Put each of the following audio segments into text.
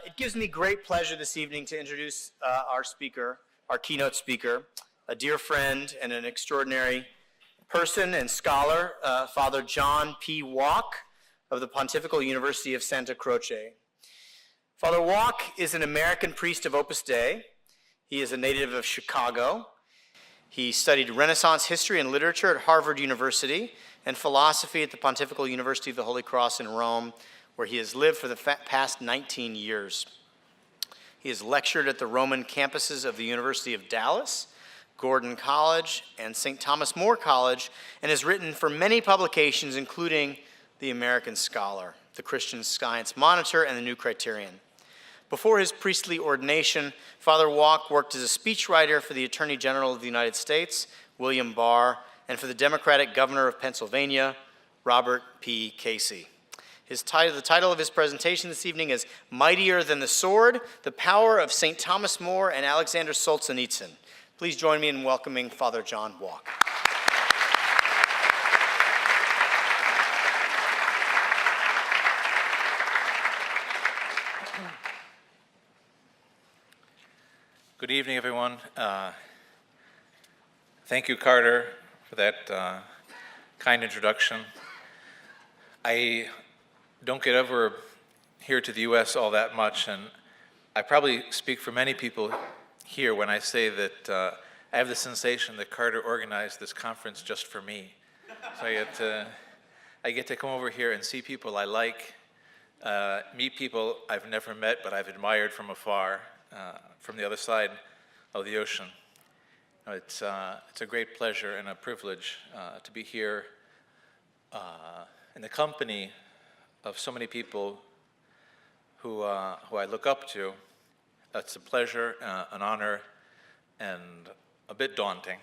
It gives me great pleasure this evening to introduce our keynote speaker, a dear friend and an extraordinary person and scholar, Father John P. Wauck of the Pontifical University of Santa Croce. Father Wauck is an American priest of Opus Dei. He is a native of Chicago. He studied Renaissance history and literature at Harvard University and philosophy at the Pontifical University of the Holy Cross in Rome, where he has lived for the past 19 years. He has lectured at the Roman campuses of the University of Dallas, Gordon College, and St. Thomas More College, and has written for many publications, including The American Scholar, The Christian Science Monitor, and The New Criterion. Before his priestly ordination, Father Wauck worked as a speechwriter for the Attorney General of the United States, William Barr, and for the Democratic Governor of Pennsylvania, Robert P. Casey. The title of his presentation this evening is Mightier Than the Sword, The Power of St. Thomas More and Alexander Solzhenitsyn. Please join me in welcoming Father John Wauck. Good evening, everyone. Thank you, Carter, for that kind introduction. I don't get over here to the U.S. all that much, and I probably speak for many people here when I say that I have the sensation that Carter organized this conference just for me. So I get to come over here and see people I like, meet people I've never met but I've admired from afar, from the other side of the ocean. It's a great pleasure and a privilege to be here in the company of so many people who I look up to. It's a pleasure, an honor, and a bit daunting,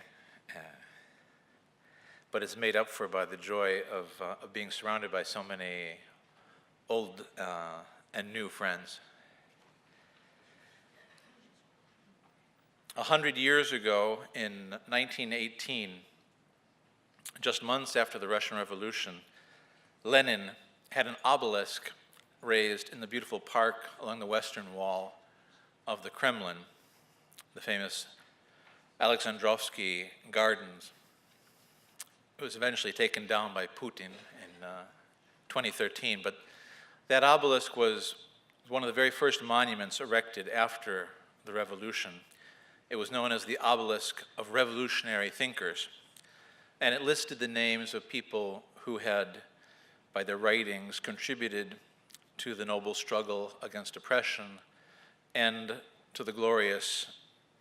but it's made up for by the joy of being surrounded by so many old and new friends. 100 years ago, in 1918, just months after the Russian Revolution, Lenin had an obelisk raised in the beautiful park along the western wall of the Kremlin, the famous Alexandrovsky Gardens. It was eventually taken down by Putin in 2013, but that obelisk was one of the very first monuments erected after the revolution. It was known as the Obelisk of Revolutionary Thinkers, and it listed the names of people who had, by their writings, contributed to the noble struggle against oppression and to the glorious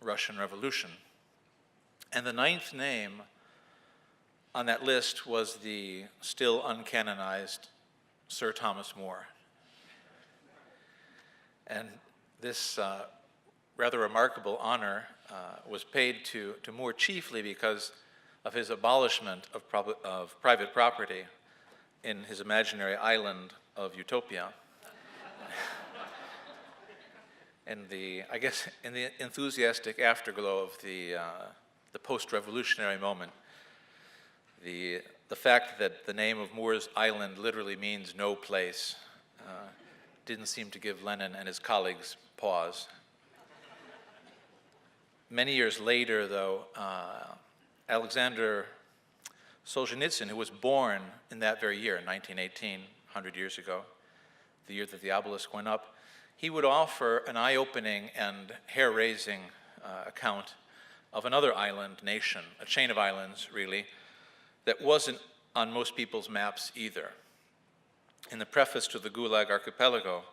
Russian Revolution. And the ninth name on that list was the still uncanonized Sir Thomas More. And this rather remarkable honor was paid to More chiefly because of his abolishment of private property in his imaginary island of Utopia. In the enthusiastic afterglow of the post-revolutionary moment, the fact that the name of Moore's Island literally means no place didn't seem to give Lenin and his colleagues pause. Many years later, though, Alexander Solzhenitsyn, who was born in that very year, in 1918, 100 years ago, the year that the obelisk went up, he would offer an eye-opening and hair-raising account of another island nation, a chain of islands, really, that wasn't on most people's maps either. In the preface to the Gulag Archipelago,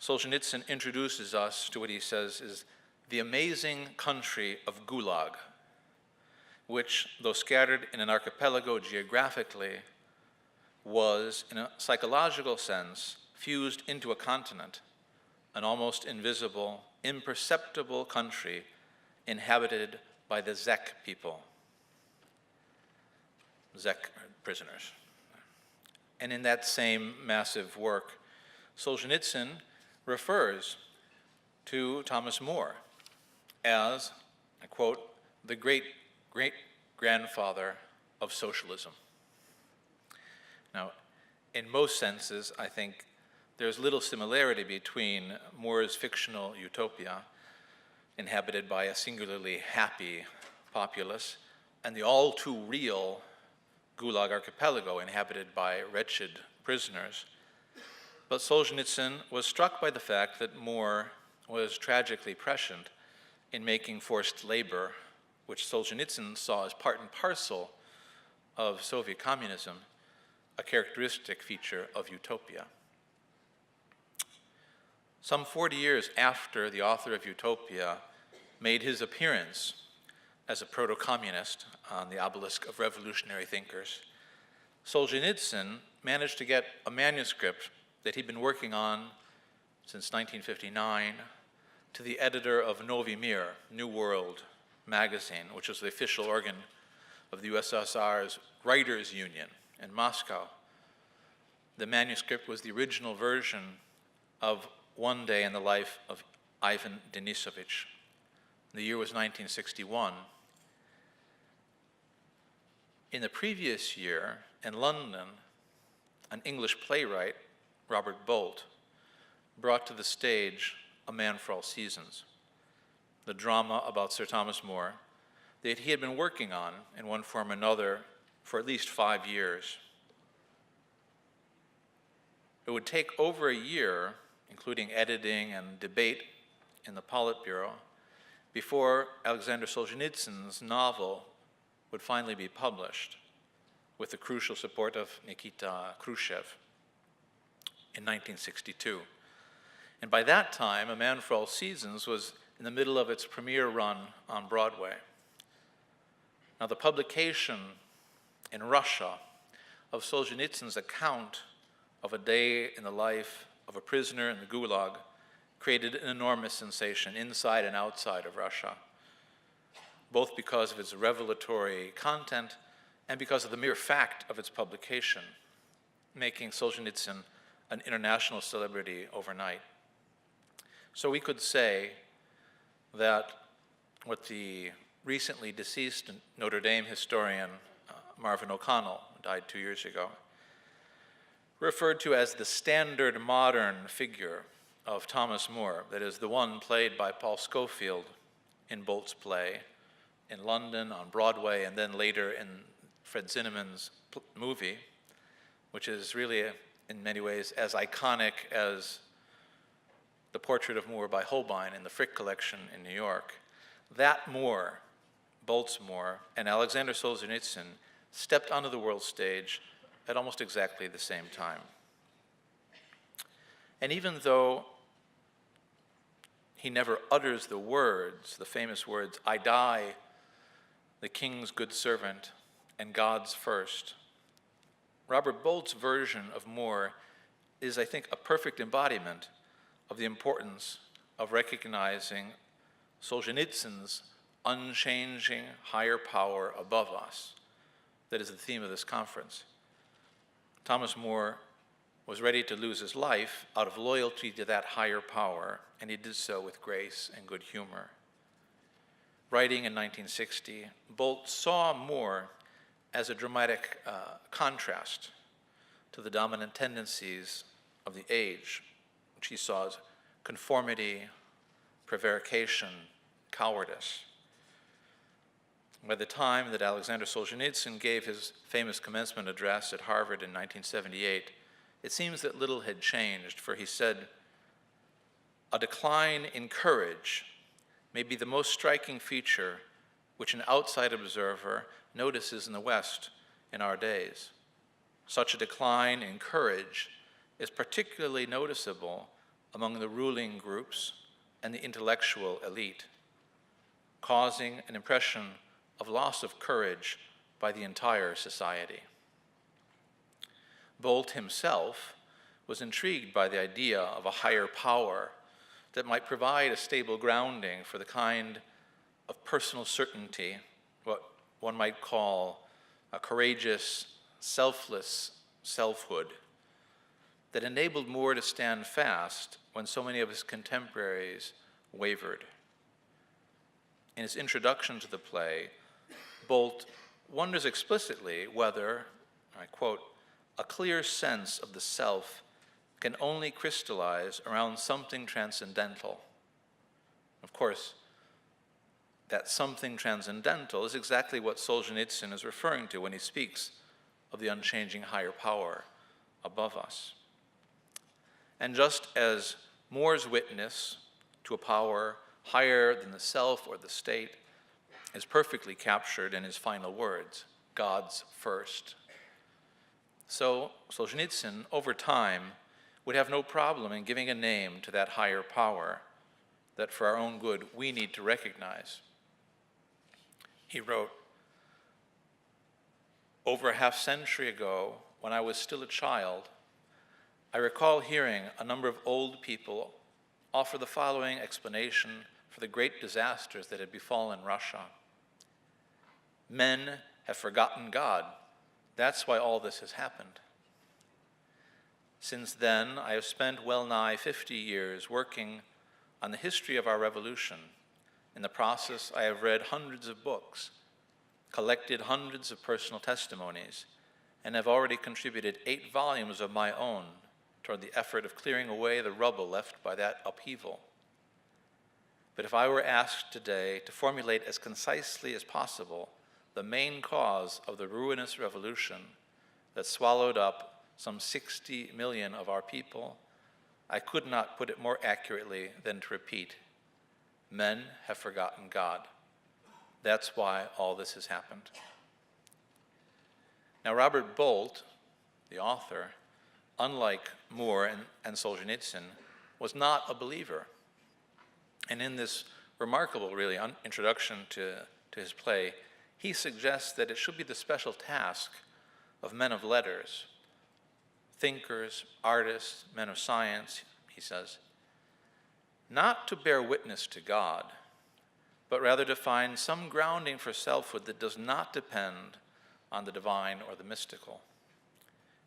Solzhenitsyn introduces us to what he says is the amazing country of Gulag, which, though scattered in an archipelago geographically, was, in a psychological sense, fused into a continent, an almost invisible, imperceptible country inhabited by the Zek people, Zek prisoners. And in that same massive work, Solzhenitsyn refers to Thomas More as, I quote, the great-great-grandfather of socialism. Now, in most senses, I think there's little similarity between Moore's fictional utopia, inhabited by a singularly happy populace, and the all-too-real Gulag archipelago, inhabited by wretched prisoners. But Solzhenitsyn was struck by the fact that Moore was tragically prescient in making forced labor, which Solzhenitsyn saw as part and parcel of Soviet communism, a characteristic feature of utopia. Some 40 years after the author of Utopia made his appearance as a proto-communist on the obelisk of revolutionary thinkers, Solzhenitsyn managed to get a manuscript that he'd been working on since 1959 to the editor of Novy Mir, New World magazine, which was the official organ of the USSR's Writers' Union in Moscow. The manuscript was the original version of One Day in the Life of Ivan Denisovich. The year was 1961. In the previous year, in London, an English playwright, Robert Bolt, brought to the stage A Man for All Seasons, the drama about Sir Thomas More that he had been working on in one form or another for at least 5 years. It would take over a year, including editing and debate in the Politburo, before Alexander Solzhenitsyn's novel would finally be published, with the crucial support of Nikita Khrushchev in 1962. And by that time, A Man for All Seasons was in the middle of its premiere run on Broadway. Now, the publication in Russia of Solzhenitsyn's account of a day in the life of a prisoner in the Gulag created an enormous sensation inside and outside of Russia, both because of its revelatory content and because of the mere fact of its publication, making Solzhenitsyn an international celebrity overnight. So we could say that what the recently deceased Notre Dame historian Marvin O'Connell, who died 2 years ago, referred to as the standard modern figure of Thomas More, that is, the one played by Paul Scofield in Bolt's play in London, on Broadway, and then later in Fred Zinnemann's movie, which is really, in many ways, as iconic as the portrait of Moore by Holbein in the Frick collection in New York. That Moore, Bolt's Moore, and Alexander Solzhenitsyn stepped onto the world stage at almost exactly the same time. And even though he never utters the words, the famous words, "I die, the king's good servant, and God's first," Robert Bolt's version of Moore is, I think, a perfect embodiment of the importance of recognizing Solzhenitsyn's unchanging higher power above us. That is the theme of this conference. Thomas More was ready to lose his life out of loyalty to that higher power, and he did so with grace and good humor. Writing in 1960, Bolt saw Moore as a dramatic contrast to the dominant tendencies of the age, which he saw as conformity, prevarication, cowardice. By the time that Alexander Solzhenitsyn gave his famous commencement address at Harvard in 1978, it seems that little had changed, for he said, "A decline in courage may be the most striking feature which an outside observer notices in the West in our days. Such a decline in courage is particularly noticeable among the ruling groups and the intellectual elite, causing an impression of loss of courage by the entire society." Bolt himself was intrigued by the idea of a higher power that might provide a stable grounding for the kind of personal certainty, what one might call a courageous, selfless selfhood, that enabled Moore to stand fast when so many of his contemporaries wavered. In his introduction to the play, Bolt wonders explicitly whether, I quote, "a clear sense of the self can only crystallize around something transcendental. Of course, that something transcendental is exactly what Solzhenitsyn is referring to when he speaks of the unchanging higher power above us. And just as More's witness to a power higher than the self or the state is perfectly captured in his final words, God's first, so Solzhenitsyn, over time, would have no problem in giving a name to that higher power that for our own good we need to recognize. He wrote, "Over a half-century ago, when I was still a child, I recall hearing a number of old people offer the following explanation for the great disasters that had befallen Russia. Men have forgotten God. That's why all this has happened. Since then, I have spent well nigh 50 years working on the history of our revolution. In the process, I have read hundreds of books, collected hundreds of personal testimonies, and have already contributed 8 volumes of my own toward the effort of clearing away the rubble left by that upheaval. But if I were asked today to formulate as concisely as possible the main cause of the ruinous revolution that swallowed up some 60 million of our people, I could not put it more accurately than to repeat, men have forgotten God. That's why all this has happened." Now, Robert Bolt, the author, unlike Moore and Solzhenitsyn, was not a believer. And in this remarkable, really, introduction to his play, he suggests that it should be the special task of men of letters, thinkers, artists, men of science, he says, not to bear witness to God, but rather to find some grounding for selfhood that does not depend on the divine or the mystical.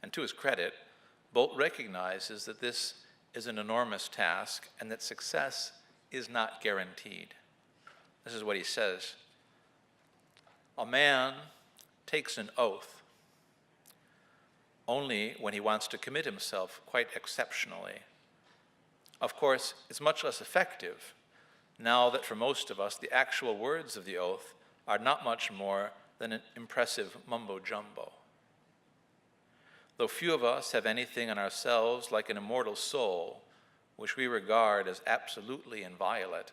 And to his credit, Bolt recognizes that this is an enormous task and that success is not guaranteed. This is what he says. "A man takes an oath only when he wants to commit himself quite exceptionally. Of course, it's much less effective now that for most of us the actual words of the oath are not much more than an impressive mumbo-jumbo. Though few of us have anything in ourselves like an immortal soul, which we regard as absolutely inviolate,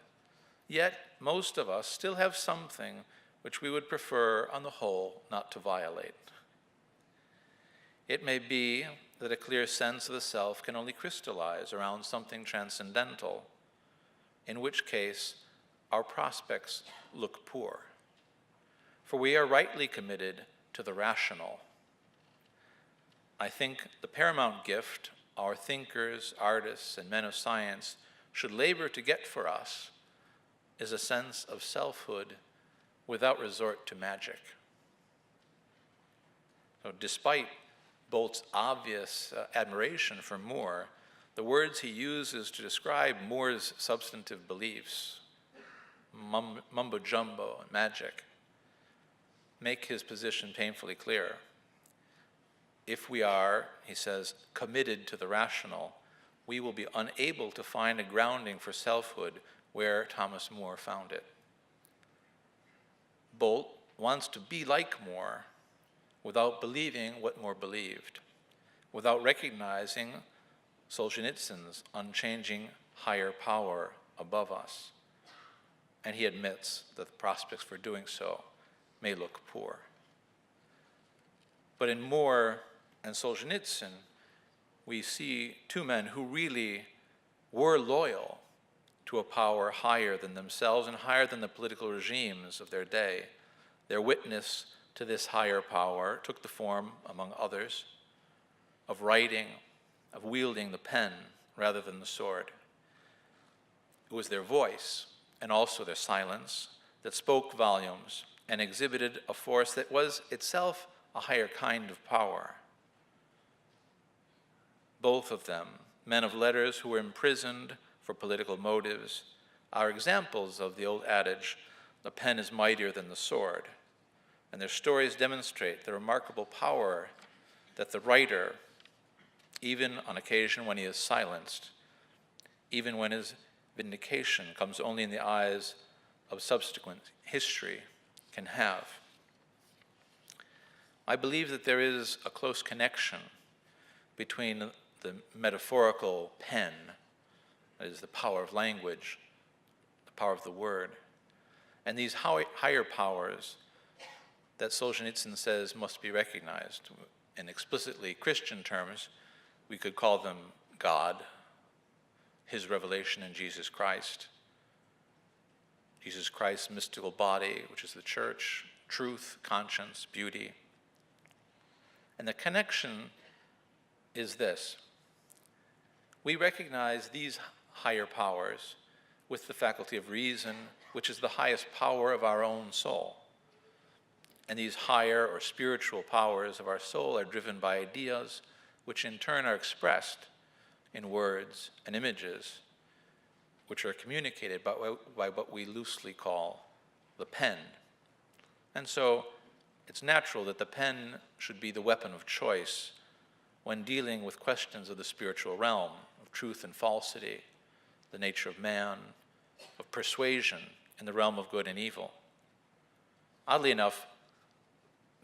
yet most of us still have something which we would prefer, on the whole, not to violate. It may be that a clear sense of the self can only crystallize around something transcendental, in which case our prospects look poor. For we are rightly committed to the rational. I think the paramount gift our thinkers, artists, and men of science should labor to get for us is a sense of selfhood without resort to magic." So despite Bolt's obvious admiration for Moore, the words he uses to describe Moore's substantive beliefs, mumbo-jumbo and magic, make his position painfully clear. If we are, he says, committed to the rational, we will be unable to find a grounding for selfhood where Thomas More found it. Bolt wants to be like More without believing what More believed, without recognizing Solzhenitsyn's unchanging higher power above us. And he admits that the prospects for doing so may look poor. But in More and Solzhenitsyn, we see 2 men who really were loyal to a power higher than themselves and higher than the political regimes of their day. Their witness to this higher power took the form, among others, of writing, of wielding the pen rather than the sword. It was their voice and also their silence that spoke volumes and exhibited a force that was itself a higher kind of power. Both of them, men of letters who were imprisoned for political motives, are examples of the old adage, the pen is mightier than the sword. And their stories demonstrate the remarkable power that the writer even on occasion when he is silenced, even when his vindication comes only in the eyes of subsequent history can have. I believe that there is a close connection between the metaphorical pen, that is the power of language, the power of the word, and these higher powers that Solzhenitsyn says must be recognized. In explicitly Christian terms, we could call them God, his revelation in Jesus Christ's mystical body, which is the church, truth, conscience, beauty. And the connection is this. We recognize these higher powers with the faculty of reason, which is the highest power of our own soul. And these higher or spiritual powers of our soul are driven by ideas, which in turn are expressed in words and images, which are communicated by what we loosely call the pen. And so it's natural that the pen should be the weapon of choice when dealing with questions of the spiritual realm, of truth and falsity, the nature of man, of persuasion in the realm of good and evil. Oddly enough,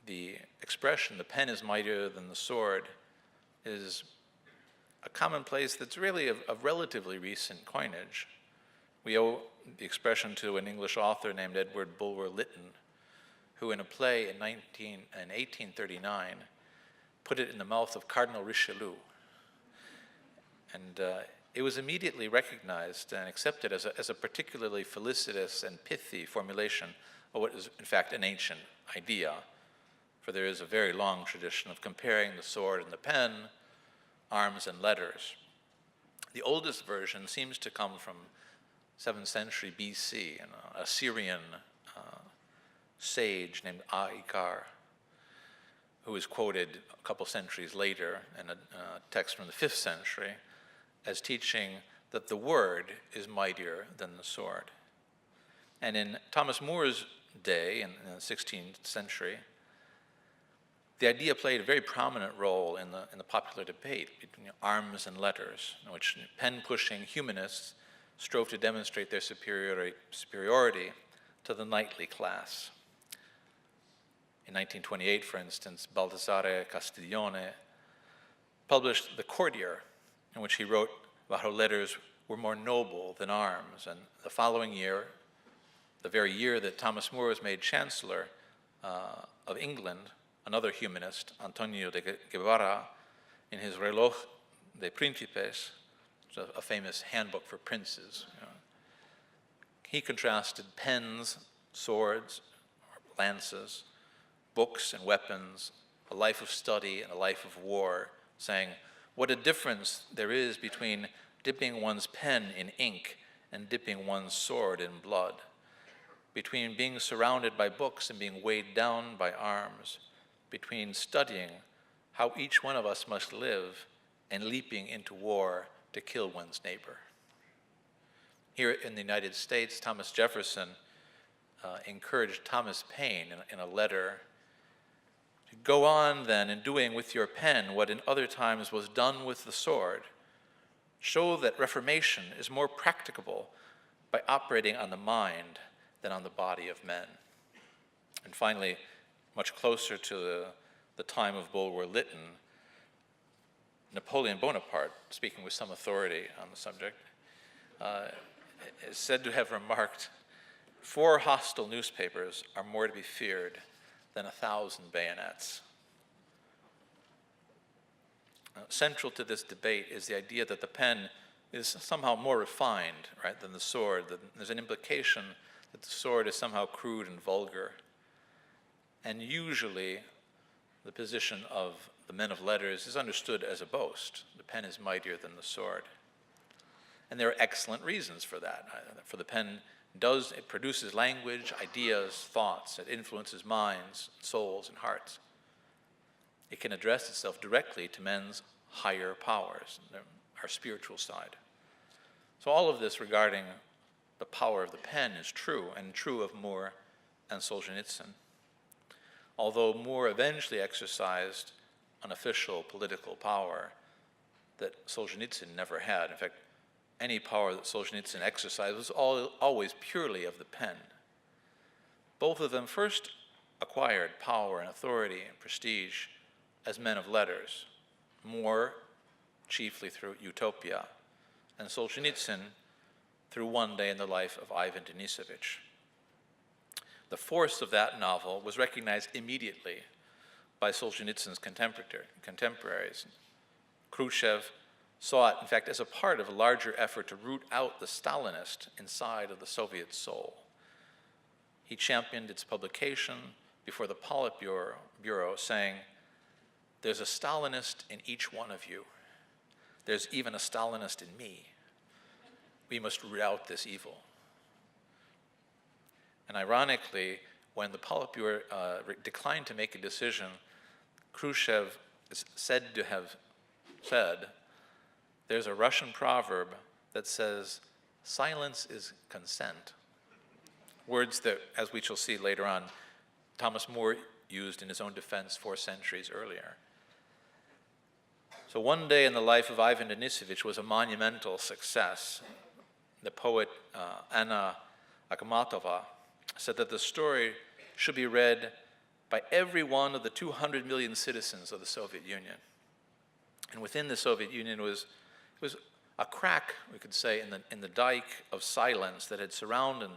the expression, the pen is mightier than the sword, is a commonplace that's really of relatively recent coinage. We owe the expression to an English author named Edward Bulwer Lytton, who in a play in 1839 put it in the mouth of Cardinal Richelieu. And it was immediately recognized and accepted as a particularly felicitous and pithy formulation of what is in fact an ancient idea, for there is a very long tradition of comparing the sword and the pen, arms and letters. The oldest version seems to come from 7th century BC, an Assyrian sage named Aikar, who is quoted a couple centuries later in a text from the 5th century as teaching that the word is mightier than the sword. And in Thomas More's day, in the 16th century, the idea played a very prominent role in the popular debate between arms and letters, in which pen-pushing humanists strove to demonstrate their superiority to the knightly class. In 1928, for instance, Baldassare Castiglione published The Courtier, in which he wrote about how letters were more noble than arms. And the following year, the very year that Thomas More was made Chancellor of England, another humanist, Antonio de Guevara, in his Reloj de Príncipes, a famous handbook for princes, he contrasted pens, swords, lances, books and weapons, a life of study and a life of war, saying, what a difference there is between dipping one's pen in ink and dipping one's sword in blood, between being surrounded by books and being weighed down by arms, between studying how each one of us must live and leaping into war to kill one's neighbor. Here in the United States, Thomas Jefferson encouraged Thomas Paine in a letter to go on then in doing with your pen what in other times was done with the sword. Show that reformation is more practicable by operating on the mind than on the body of men. And finally, much closer to the time of Bulwer Lytton, Napoleon Bonaparte, speaking with some authority on the subject, is said to have remarked, 4 hostile newspapers are more to be feared than 1,000 bayonets. Central to this debate is the idea that the pen is somehow more refined, right, than the sword. There's an implication that the sword is somehow crude and vulgar. And usually, the position of the men of letters is understood as a boast. The pen is mightier than the sword. And there are excellent reasons for that. For the pen it produces language, ideas, thoughts. It influences minds, souls, and hearts. It can address itself directly to men's higher powers, our spiritual side. So all of this regarding the power of the pen is true, and true of More and Solzhenitsyn. Although More eventually exercised unofficial political power that Solzhenitsyn never had. In fact, any power that Solzhenitsyn exercised was always purely of the pen. Both of them first acquired power and authority and prestige as men of letters, Moore chiefly through Utopia, and Solzhenitsyn through One Day in the Life of Ivan Denisovich. The force of that novel was recognized immediately by Solzhenitsyn's contemporaries. Khrushchev saw it, in fact, as a part of a larger effort to root out the Stalinist inside of the Soviet soul. He championed its publication before the Politburo, saying, "There's a Stalinist in each one of you. There's even a Stalinist in me. We must root out this evil." And ironically, when the Politburo declined to make a decision, Khrushchev is said to have said, "There's a Russian proverb that says, 'Silence is consent.'" Words that, as we shall see later on, Thomas Moore used in his own defense 4 centuries earlier. So One Day in the Life of Ivan Denisovich was a monumental success. The poet Anna Akhmatova said that the story should be read by every one of the 200 million citizens of the Soviet Union. And within the Soviet Union it was a crack, we could say, in the dike of silence that had surrounded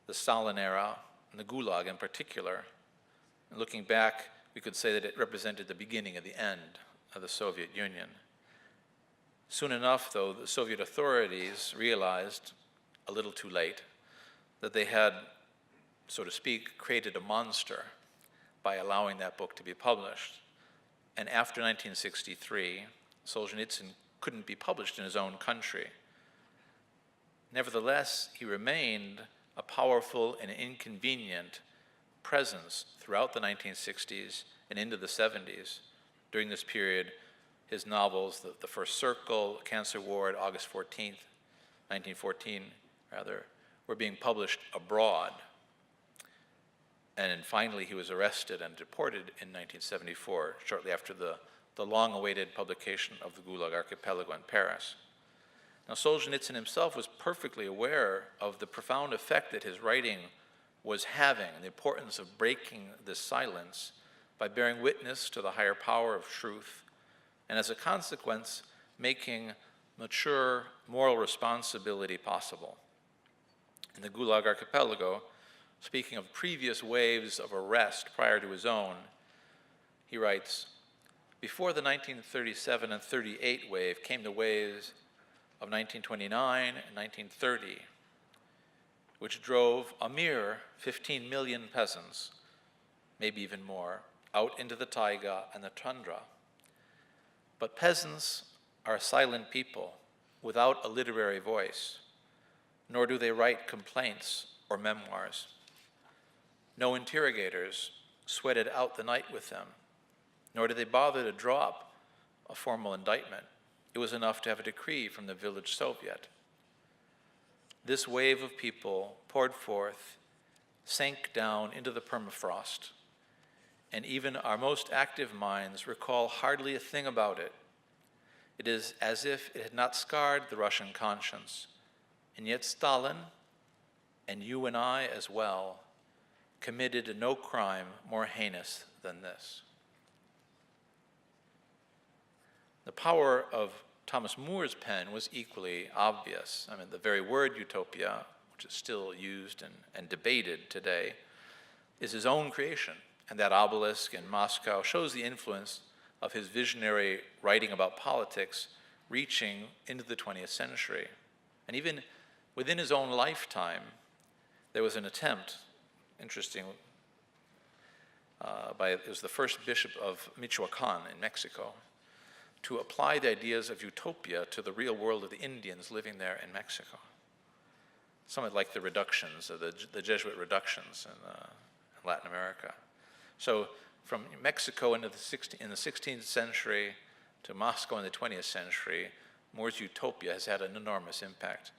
the Stalin era, and the Gulag in particular. And looking back, we could say that it represented the beginning of the end of the Soviet Union. Soon enough, though, the Soviet authorities realized, a little too late, that they had, so to speak, created a monster by allowing that book to be published. And after 1963, Solzhenitsyn couldn't be published in his own country. Nevertheless, he remained a powerful and inconvenient presence throughout the 1960s and into the 70s. During this period, his novels, The First Circle, Cancer Ward, August 14th, 1914, were being published abroad. And finally, he was arrested and deported in 1974, shortly after the long-awaited publication of the Gulag Archipelago in Paris. Now, Solzhenitsyn himself was perfectly aware of the profound effect that his writing was having, and the importance of breaking this silence by bearing witness to the higher power of truth, and as a consequence, making mature moral responsibility possible. In the Gulag Archipelago, speaking of previous waves of arrest prior to his own, he writes, "Before the 1937 and 38 wave came the waves of 1929 and 1930, which drove a mere 15 million peasants, maybe even more, out into the taiga and the tundra. But peasants are silent people without a literary voice, nor do they write complaints or memoirs. No interrogators sweated out the night with them, nor did they bother to draw up a formal indictment. It was enough to have a decree from the village Soviet. This wave of people poured forth, sank down into the permafrost, and even our most active minds recall hardly a thing about it. It is as if it had not scarred the Russian conscience, and yet Stalin, and you and I as well, committed no crime more heinous than this." The power of Thomas Moore's pen was equally obvious. I mean, the very word utopia, which is still used and debated today, is his own creation. And that obelisk in Moscow shows the influence of his visionary writing about politics reaching into the 20th century. And even within his own lifetime, there was an attempt, interesting, it was the first bishop of Michoacan in Mexico, to apply the ideas of utopia to the real world of the Indians living there in Mexico. Somewhat like the reductions, the Jesuit reductions in Latin America. So from Mexico in the 16th century to Moscow in the 20th century, Moore's utopia has had an enormous impact.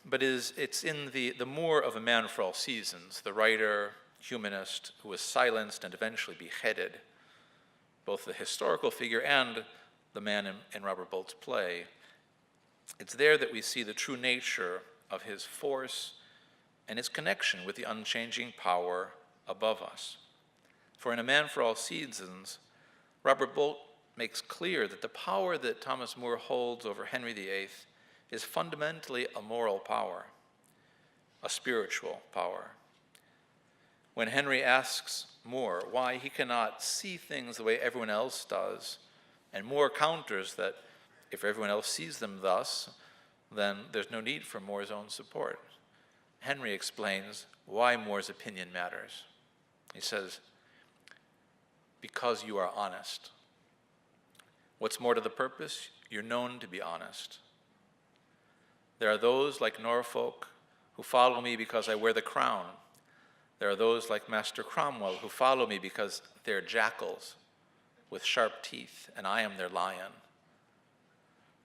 But it's in the Moore of A Man for All Seasons, the writer, humanist, who was silenced and eventually beheaded, both the historical figure and the man in Robert Bolt's play, it's there that we see the true nature of his force and his connection with the unchanging power above us. For in A Man for All Seasons, Robert Bolt makes clear that the power that Thomas More holds over Henry VIII is fundamentally a moral power, a spiritual power. When Henry asks More why he cannot see things the way everyone else does, and More counters that if everyone else sees them thus, then there's no need for More's own support. Henry explains why More's opinion matters. He says, because you are honest. What's more to the purpose? You're known to be honest. There are those like Norfolk who follow me because I wear the crown. There are those like Master Cromwell who follow me because they're jackals with sharp teeth, and I am their lion.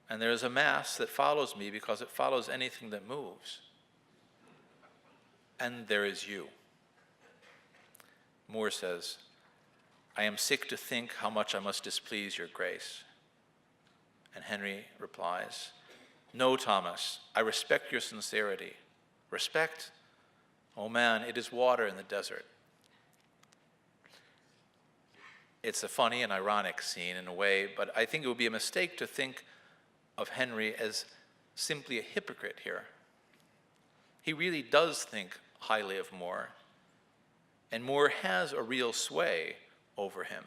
And there is a mass that follows me because it follows anything that moves. And there is you. More says, I am sick to think how much I must displease your grace. And Henry replies, no, Thomas, I respect your sincerity. Respect? Oh man, it is water in the desert. It's a funny and ironic scene in a way, but I think it would be a mistake to think of Henry as simply a hypocrite here. He really does think highly of More, and More has a real sway over him.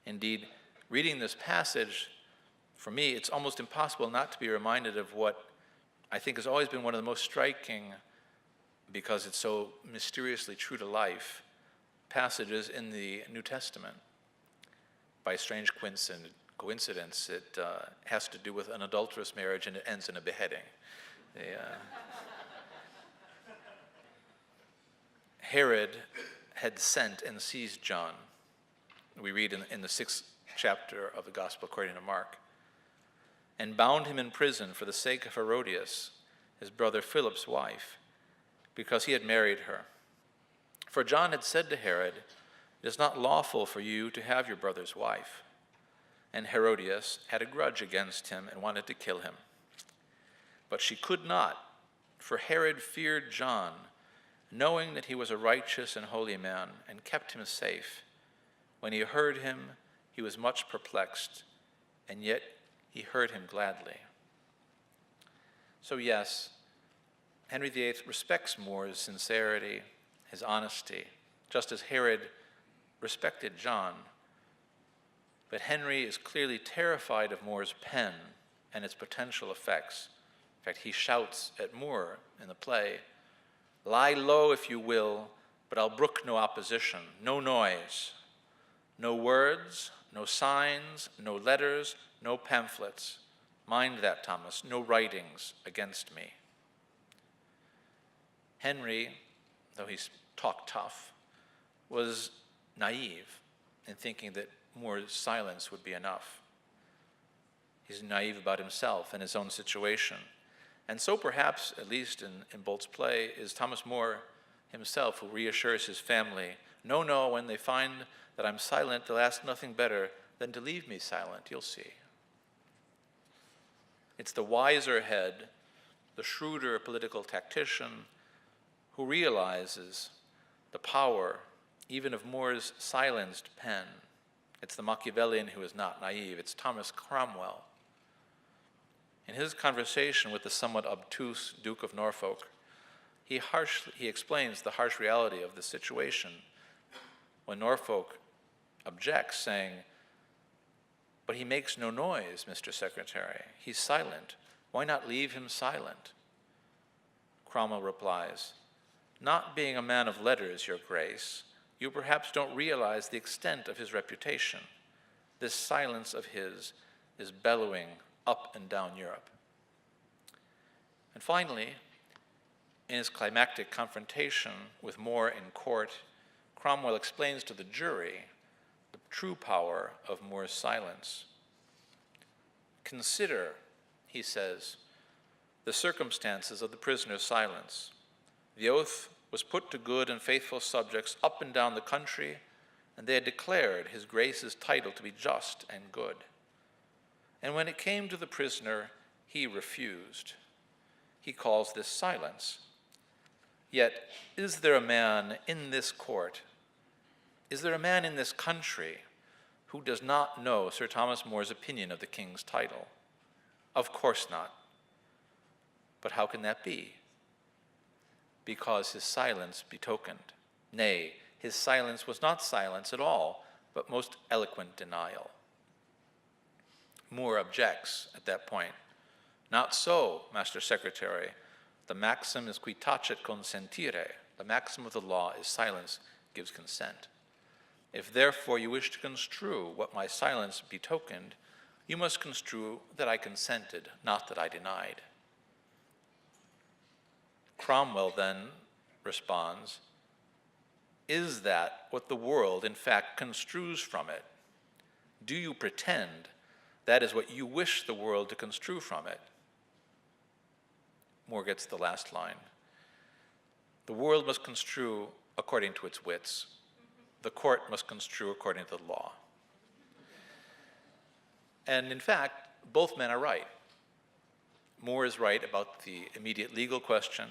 Indeed, reading this passage, for me, it's almost impossible not to be reminded of what I think has always been one of the most striking, because it's so mysteriously true to life, passages in the New Testament. By a strange coincidence, it has to do with an adulterous marriage and it ends in a beheading. Herod had sent and seized John. We read in the 6th chapter of the Gospel according to Mark, and bound him in prison for the sake of Herodias, his brother Philip's wife, because he had married her. For John had said to Herod, it is not lawful for you to have your brother's wife. And Herodias had a grudge against him and wanted to kill him. But she could not, for Herod feared John, knowing that he was a righteous and holy man, and kept him safe. When he heard him, he was much perplexed, and yet he heard him gladly. So yes, Henry VIII respects More's sincerity, his honesty, just as Herod respected John. But Henry is clearly terrified of More's pen and its potential effects. In fact, he shouts at More in the play, lie low if you will, but I'll brook no opposition, no noise, no words, no signs, no letters, no pamphlets. Mind that, Thomas, no writings against me. Henry, though he talked tough, was naive in thinking that More's silence would be enough. He's naive about himself and his own situation. And so perhaps, at least in Bolt's play, is Thomas More himself, who reassures his family, no, when they find that I'm silent, they'll ask nothing better than to leave me silent, you'll see. It's the wiser head, the shrewder political tactician, who realizes the power even of More's silenced pen. It's the Machiavellian who is not naive. It's Thomas Cromwell. In his conversation with the somewhat obtuse Duke of Norfolk, he explains the harsh reality of the situation when Norfolk objects, saying, but he makes no noise, Mr. Secretary. He's silent. Why not leave him silent? Cromwell replies, not being a man of letters, Your Grace, you perhaps don't realize the extent of his reputation. This silence of his is bellowing up and down Europe. And finally, in his climactic confrontation with More in court, Cromwell explains to the jury the true power of More's silence. Consider, he says, the circumstances of the prisoner's silence. The oath was put to good and faithful subjects up and down the country, and they had declared his grace's title to be just and good. And when it came to the prisoner, he refused. He calls this silence. Yet, is there a man in this court, is there a man in this country who does not know Sir Thomas More's opinion of the king's title? Of course not. But how can that be? Because his silence betokened. Nay, his silence was not silence at all, but most eloquent denial. Moore objects at that point. Not so, Master Secretary. The maxim is qui tacet consentire. The maxim of the law is silence gives consent. If therefore you wish to construe what my silence betokened, you must construe that I consented, not that I denied. Cromwell then responds, is that what the world in fact construes from it? Do you pretend that is what you wish the world to construe from it? Moore gets the last line. The world must construe according to its wits. The court must construe according to the law. And in fact, both men are right. Moore is right about the immediate legal question,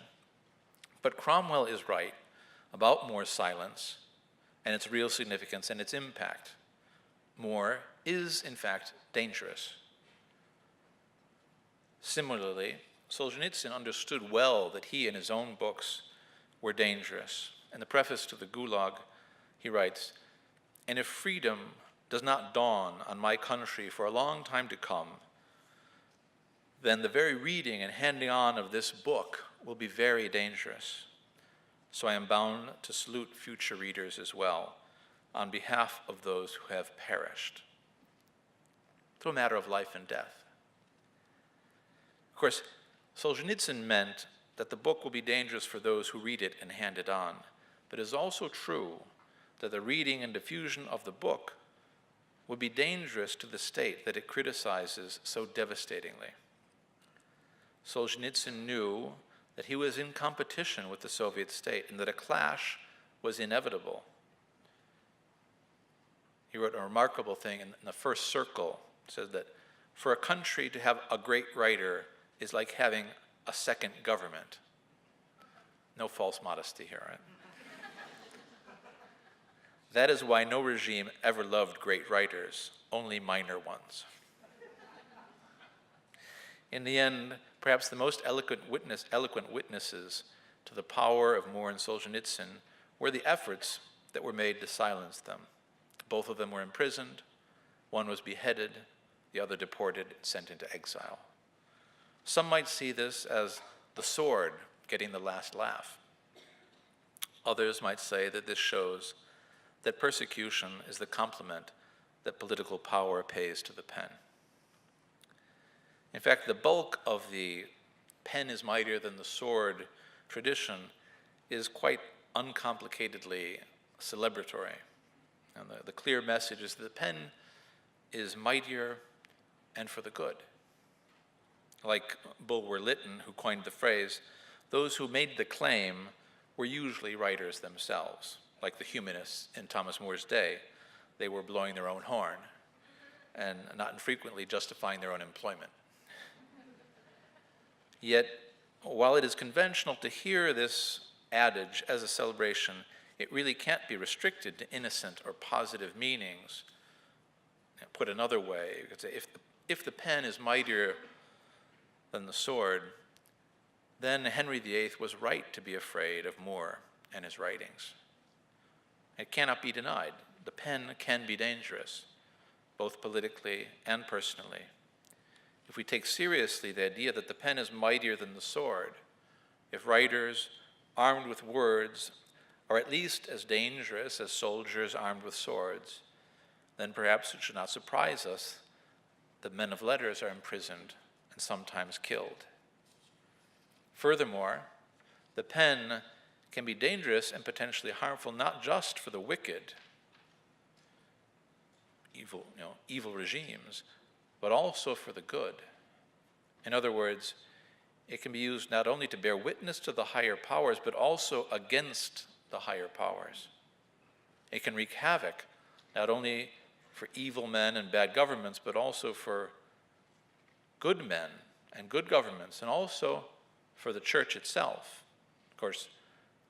but Cromwell is right about Moore's silence and its real significance and its impact. Moore is, in fact, dangerous. Similarly, Solzhenitsyn understood well that he and his own books were dangerous. In the preface to the Gulag, he writes, "And if freedom does not dawn on my country for a long time to come, then the very reading and handing on of this book will be very dangerous. So I am bound to salute future readers as well, on behalf of those who have perished." It's a matter of life and death. Of course, Solzhenitsyn meant that the book will be dangerous for those who read it and hand it on, but it is also true that the reading and diffusion of the book would be dangerous to the state that it criticizes so devastatingly. Solzhenitsyn knew that he was in competition with the Soviet state and that a clash was inevitable. He wrote a remarkable thing in the first circle. It says that for a country to have a great writer is like having a second government. No false modesty here, right? That is why no regime ever loved great writers, only minor ones. In the end, perhaps the most eloquent witnesses to the power of Moore and Solzhenitsyn were the efforts that were made to silence them. Both of them were imprisoned. One was beheaded, the other deported and sent into exile. Some might see this as the sword getting the last laugh. Others might say that this shows that persecution is the compliment that political power pays to the pen. In fact, the bulk of the pen is mightier than the sword tradition is quite uncomplicatedly celebratory. And the clear message is that the pen is mightier and for the good. Like Bulwer Lytton, who coined the phrase, those who made the claim were usually writers themselves. Like the humanists in Thomas More's day, they were blowing their own horn and not infrequently justifying their own employment. Yet, while it is conventional to hear this adage as a celebration, it really can't be restricted to innocent or positive meanings. Put another way, you could say, if the pen is mightier than the sword, then Henry VIII was right to be afraid of Moore and his writings. It cannot be denied. The pen can be dangerous, both politically and personally. If we take seriously the idea that the pen is mightier than the sword, if writers armed with words are at least as dangerous as soldiers armed with swords, then perhaps it should not surprise us that men of letters are imprisoned and sometimes killed. Furthermore, the pen can be dangerous and potentially harmful not just for the wicked, evil regimes, but also for the good. In other words, it can be used not only to bear witness to the higher powers, but also against the higher powers. It can wreak havoc not only for evil men and bad governments, but also for good men and good governments, and also for the church itself. Of course,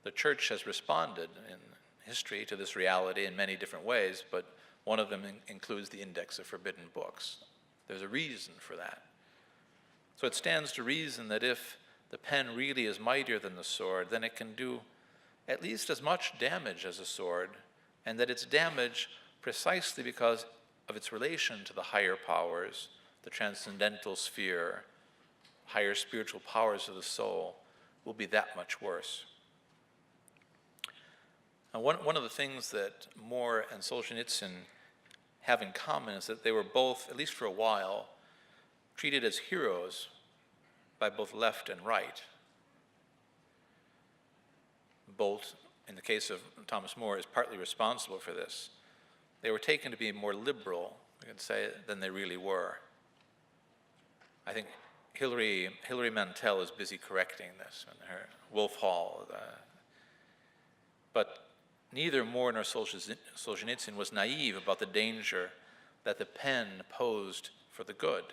the church has responded in history to this reality in many different ways, but one of them includes the Index of Forbidden Books. There's a reason for that. So it stands to reason that if the pen really is mightier than the sword, then it can do at least as much damage as a sword, and that its damage, precisely because of its relation to the higher powers, the transcendental sphere, higher spiritual powers of the soul, will be that much worse. Now, one of the things that Moore and Solzhenitsyn have in common is that they were both, at least for a while, treated as heroes by both left and right. Bolt, in the case of Thomas More, is partly responsible for this. They were taken to be more liberal, we could say, than they really were. I think Hilary Mantel is busy correcting this in her Wolf Hall. But neither Moore nor Solzhenitsyn was naive about the danger that the pen posed for the good.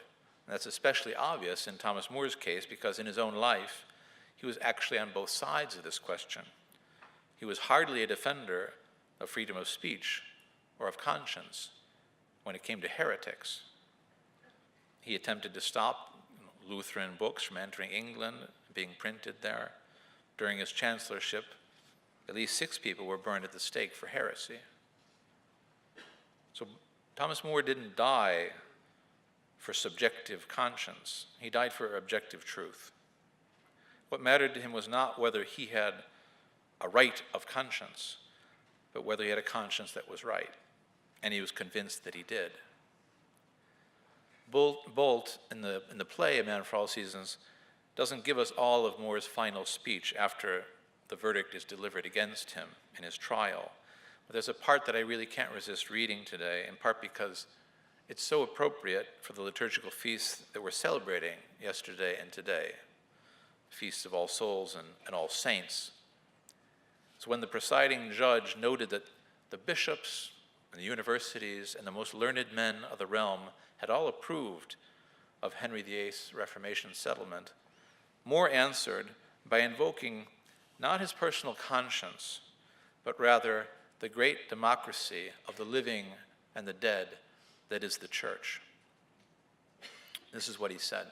And that's especially obvious in Thomas More's case, because in his own life, he was actually on both sides of this question. He was hardly a defender of freedom of speech or of conscience when it came to heretics. He attempted to stop Lutheran books from entering England, being printed there. During his chancellorship, at least 6 people were burned at the stake for heresy. So Thomas More didn't die for subjective conscience. He died for objective truth. What mattered to him was not whether he had a right of conscience, but whether he had a conscience that was right. And he was convinced that he did. Bolt in the play A Man for All Seasons, doesn't give us all of More's final speech after the verdict is delivered against him in his trial. But there's a part that I really can't resist reading today, in part because it's so appropriate for the liturgical feasts that we're celebrating yesterday and today, feasts of All Souls and All Saints. So when the presiding judge noted that the bishops and the universities and the most learned men of the realm had all approved of Henry VIII's Reformation settlement, More answered by invoking not his personal conscience, but rather the great democracy of the living and the dead that is the church. This is what he said.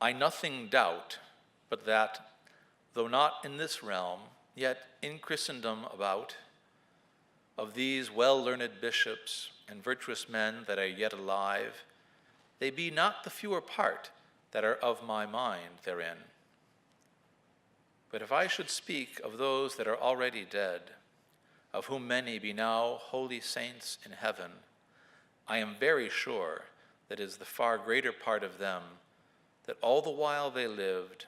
I nothing doubt but that, though not in this realm, yet in Christendom about, of these well-learned bishops and virtuous men that are yet alive, they be not the fewer part that are of my mind therein. But if I should speak of those that are already dead, of whom many be now holy saints in heaven, I am very sure that it is the far greater part of them that all the while they lived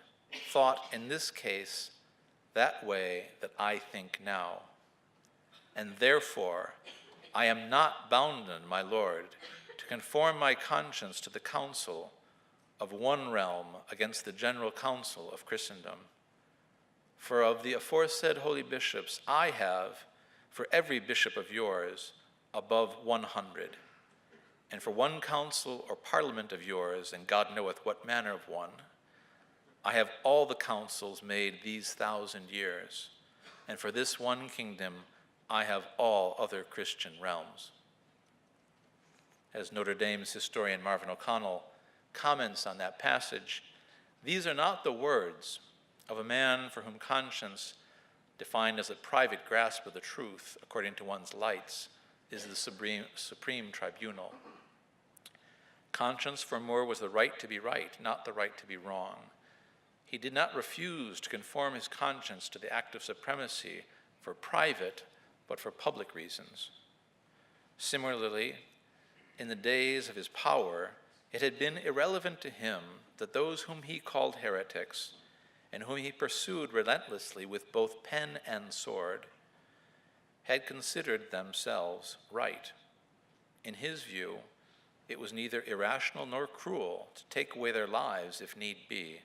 thought in this case that way that I think now. And therefore I am not bounden, my Lord, to conform my conscience to the counsel of one realm against the general council of Christendom. For of the aforesaid holy bishops I have, for every bishop of yours, above 100. And for one council or parliament of yours, and God knoweth what manner of one, I have all the councils made these 1,000 years. And for this one kingdom, I have all other Christian realms. As Notre Dame's historian Marvin O'Connell comments on that passage, these are not the words of a man for whom conscience, defined as a private grasp of the truth according to one's lights, is the supreme tribunal. Conscience for More was the right to be right, not the right to be wrong. He did not refuse to conform his conscience to the act of supremacy for private, but for public reasons. Similarly, in the days of his power, it had been irrelevant to him that those whom he called heretics, and whom he pursued relentlessly with both pen and sword, had considered themselves right. In his view, it was neither irrational nor cruel to take away their lives if need be,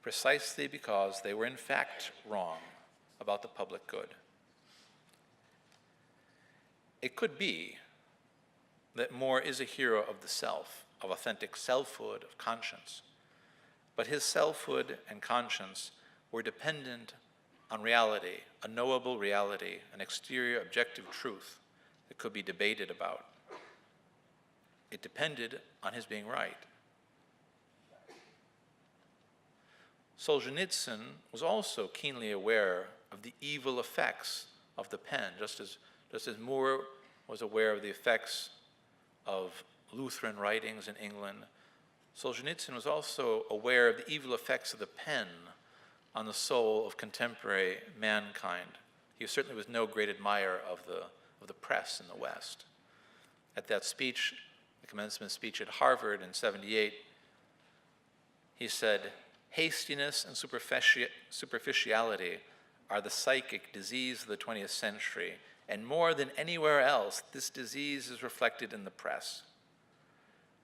precisely because they were in fact wrong about the public good. it could be that More is a hero of the self, of authentic selfhood, of conscience. But his selfhood and conscience were dependent on reality, a knowable reality, an exterior objective truth that could be debated about. It depended on his being right. Solzhenitsyn was also keenly aware of the evil effects of the pen, just as More was aware of the effects of Lutheran writings in England. Solzhenitsyn was also aware of the evil effects of the pen on the soul of contemporary mankind. He certainly was no great admirer of the press in the West. At that speech, the commencement speech at Harvard in '78, he said, "Hastiness and superficiality are the psychic disease of the 20th century, and more than anywhere else, this disease is reflected in the press.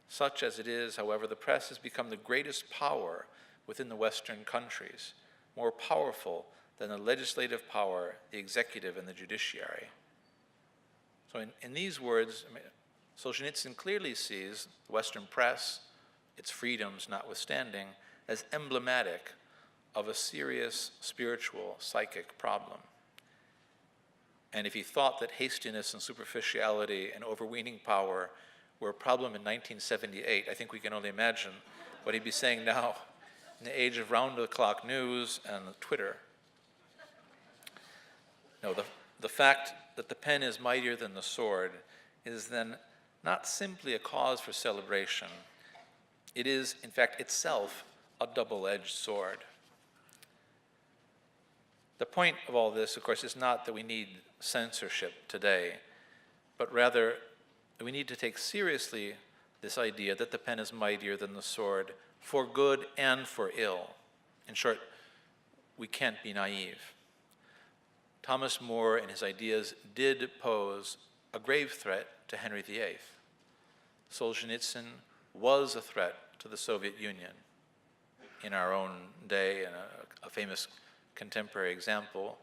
Such as it is, however, the press has become the greatest power within the Western countries, more powerful than the legislative power, the executive, and the judiciary." So in these words, Solzhenitsyn clearly sees the Western press, its freedoms notwithstanding, as emblematic of a serious spiritual, psychic problem. And if he thought that hastiness and superficiality and overweening power were a problem in 1978, I think we can only imagine what he'd be saying now in the age of round-the-clock news and Twitter. No, the fact that the pen is mightier than the sword is then not simply a cause for celebration. It is, in fact, itself a double-edged sword. The point of all this, of course, is not that we need censorship today, but rather that we need to take seriously this idea that the pen is mightier than the sword for good and for ill. In short, we can't be naive. Thomas More and his ideas did pose a grave threat to Henry VIII. Solzhenitsyn was a threat to the Soviet Union. In our own day, and a famous contemporary example,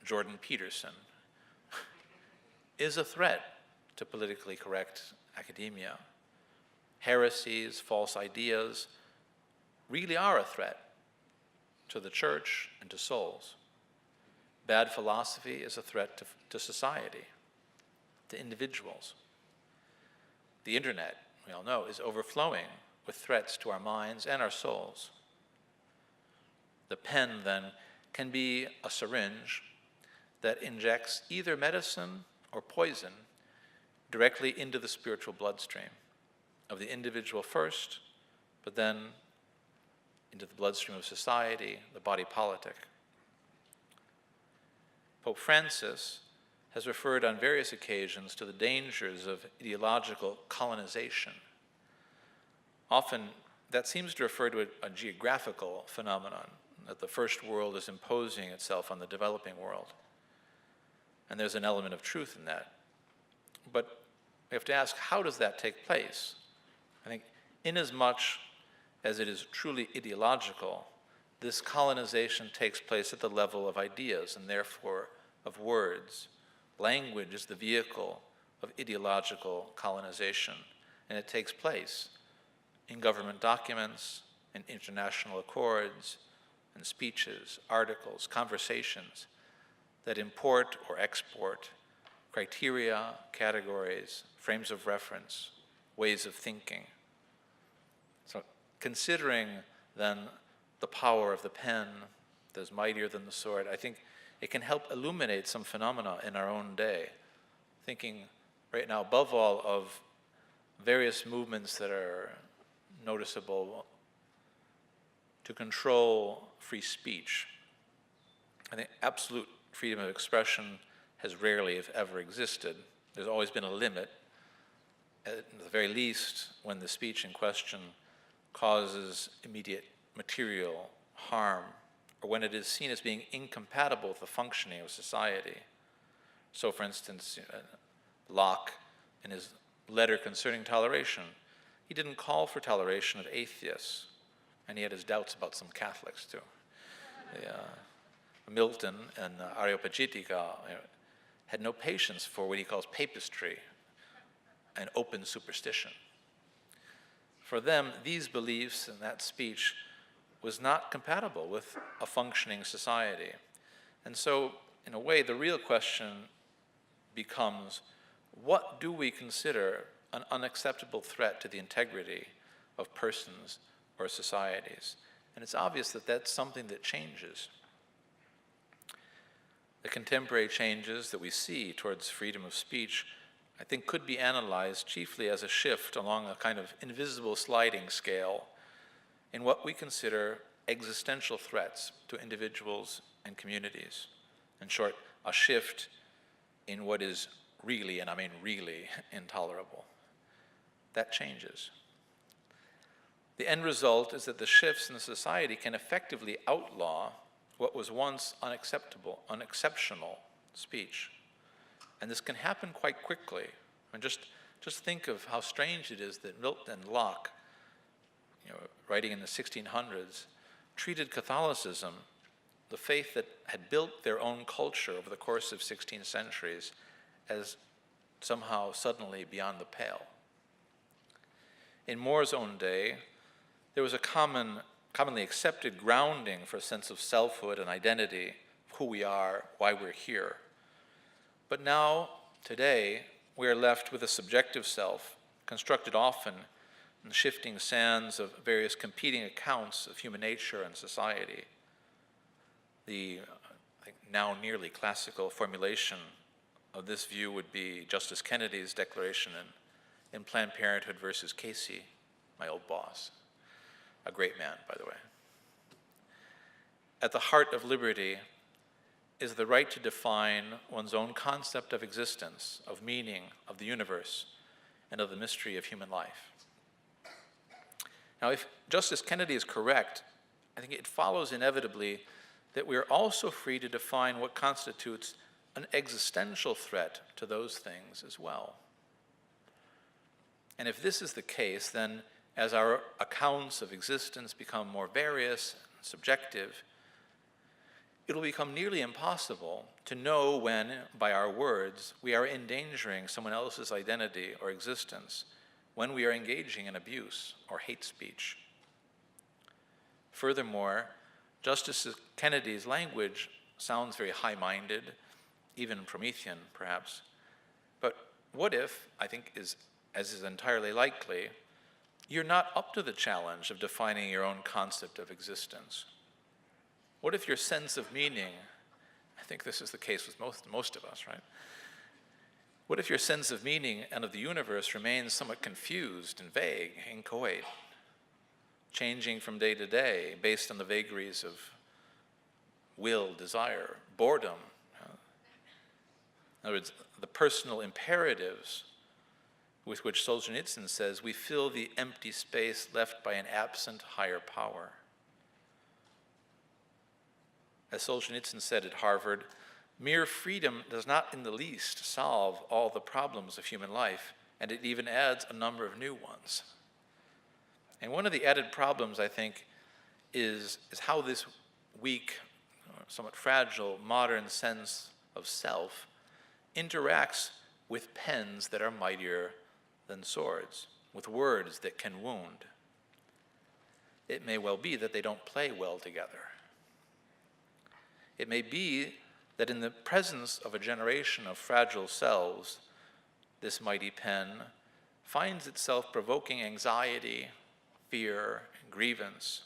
Jordan Peterson is a threat to politically correct academia. Heresies, false ideas really are a threat to the church and to souls. Bad philosophy is a threat to society, to individuals. The internet, we all know, is overflowing with threats to our minds and our souls. The pen, then, can be a syringe that injects either medicine or poison directly into the spiritual bloodstream of the individual first, but then into the bloodstream of society, the body politic. Pope Francis has referred on various occasions to the dangers of ideological colonization. Often, that seems to refer to a geographical phenomenon, that the first world is imposing itself on the developing world. And there's an element of truth in that. But we have to ask, how does that take place? I think inasmuch as it is truly ideological, this colonization takes place at the level of ideas and therefore of words. Language is the vehicle of ideological colonization, and it takes place in government documents, in international accords, and speeches, articles, conversations that import or export criteria, categories, frames of reference, ways of thinking. So considering then the power of the pen that is mightier than the sword, I think it can help illuminate some phenomena in our own day. Thinking right now, above all, of various movements that are noticeable to control free speech. I think absolute freedom of expression has rarely, if ever, existed. There's always been a limit, at the very least, when the speech in question causes immediate material harm, or when it is seen as being incompatible with the functioning of society. So, for instance, Locke, in his letter concerning toleration, he didn't call for toleration of atheists, and he had his doubts about some Catholics, too. Milton and Areopagitica had no patience for what he calls papistry and open superstition. For them, these beliefs and that speech was not compatible with a functioning society. And so, in a way, the real question becomes, what do we consider an unacceptable threat to the integrity of persons or societies? And it's obvious that that's something that changes. The contemporary changes that we see towards freedom of speech, I think, could be analyzed chiefly as a shift along a kind of invisible sliding scale in what we consider existential threats to individuals and communities. In short, a shift in what is really, and I mean really, intolerable. That changes. The end result is that the shifts in the society can effectively outlaw what was once unacceptable, unexceptional speech. And this can happen quite quickly. I mean, just think of how strange it is that Milton and Locke, writing in the 1600s, treated Catholicism, the faith that had built their own culture over the course of 16 centuries, as somehow suddenly beyond the pale. In More's own day, there was a commonly accepted grounding for a sense of selfhood and identity, who we are, why we're here. But now, today, we are left with a subjective self, constructed often in the shifting sands of various competing accounts of human nature and society. The I think now nearly classical formulation of this view would be Justice Kennedy's declaration in Planned Parenthood versus Casey, my old boss. A great man, by the way. At the heart of liberty is the right to define one's own concept of existence, of meaning, of the universe, and of the mystery of human life. Now, if Justice Kennedy is correct, I think it follows inevitably that we are also free to define what constitutes an existential threat to those things as well. And if this is the case, then as our accounts of existence become more various and subjective, it will become nearly impossible to know when, by our words, we are endangering someone else's identity or existence, when we are engaging in abuse or hate speech. Furthermore, Justice Kennedy's language sounds very high-minded, even Promethean, perhaps. But what if, I think, as is entirely likely, you're not up to the challenge of defining your own concept of existence? What if your sense of meaning, I think this is the case with most of us, right? What if your sense of meaning and of the universe remains somewhat confused and vague, inchoate, changing from day to day based on the vagaries of will, desire, boredom? In other words, the personal imperatives with which Solzhenitsyn says we fill the empty space left by an absent higher power. As Solzhenitsyn said at Harvard, mere freedom does not in the least solve all the problems of human life, and it even adds a number of new ones. And one of the added problems, I think, is how this weak, somewhat fragile, modern sense of self interacts with pens that are mightier than swords, with words that can wound. It may well be that they don't play well together. It may be that in the presence of a generation of fragile selves, this mighty pen finds itself provoking anxiety, fear, and grievance.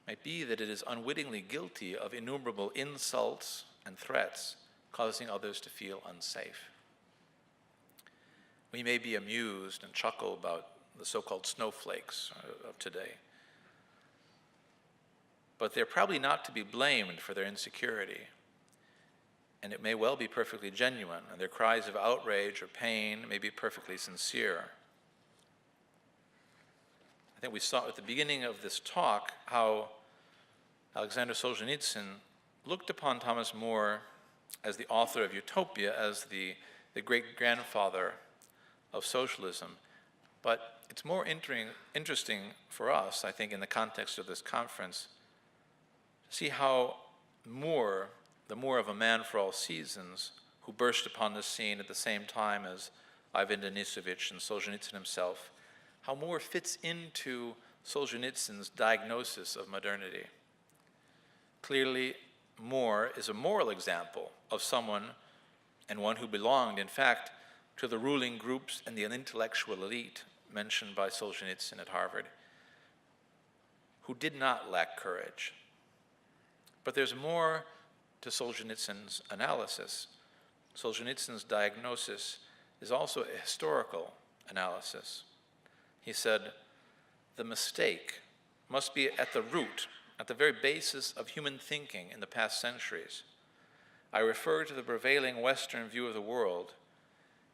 It might be that it is unwittingly guilty of innumerable insults and threats, causing others to feel unsafe. We may be amused and chuckle about the so-called snowflakes of today, but they're probably not to be blamed for their insecurity, and it may well be perfectly genuine, and their cries of outrage or pain may be perfectly sincere. I think we saw at the beginning of this talk how Alexander Solzhenitsyn looked upon Thomas More as the author of Utopia, as the great-grandfather of socialism. But it's more interesting for us, I think, in the context of this conference, to see how More the Moore of A Man for All Seasons, who burst upon the scene at the same time as Ivan Denisovich and Solzhenitsyn himself, how Moore fits into Solzhenitsyn's diagnosis of modernity. Clearly, Moore is a moral example of someone, and one who belonged, in fact, to the ruling groups and the intellectual elite mentioned by Solzhenitsyn at Harvard, who did not lack courage. But there's more to Solzhenitsyn's analysis. Solzhenitsyn's diagnosis is also a historical analysis. He said, the mistake must be at the root, at the very basis of human thinking in the past centuries. I refer to the prevailing Western view of the world,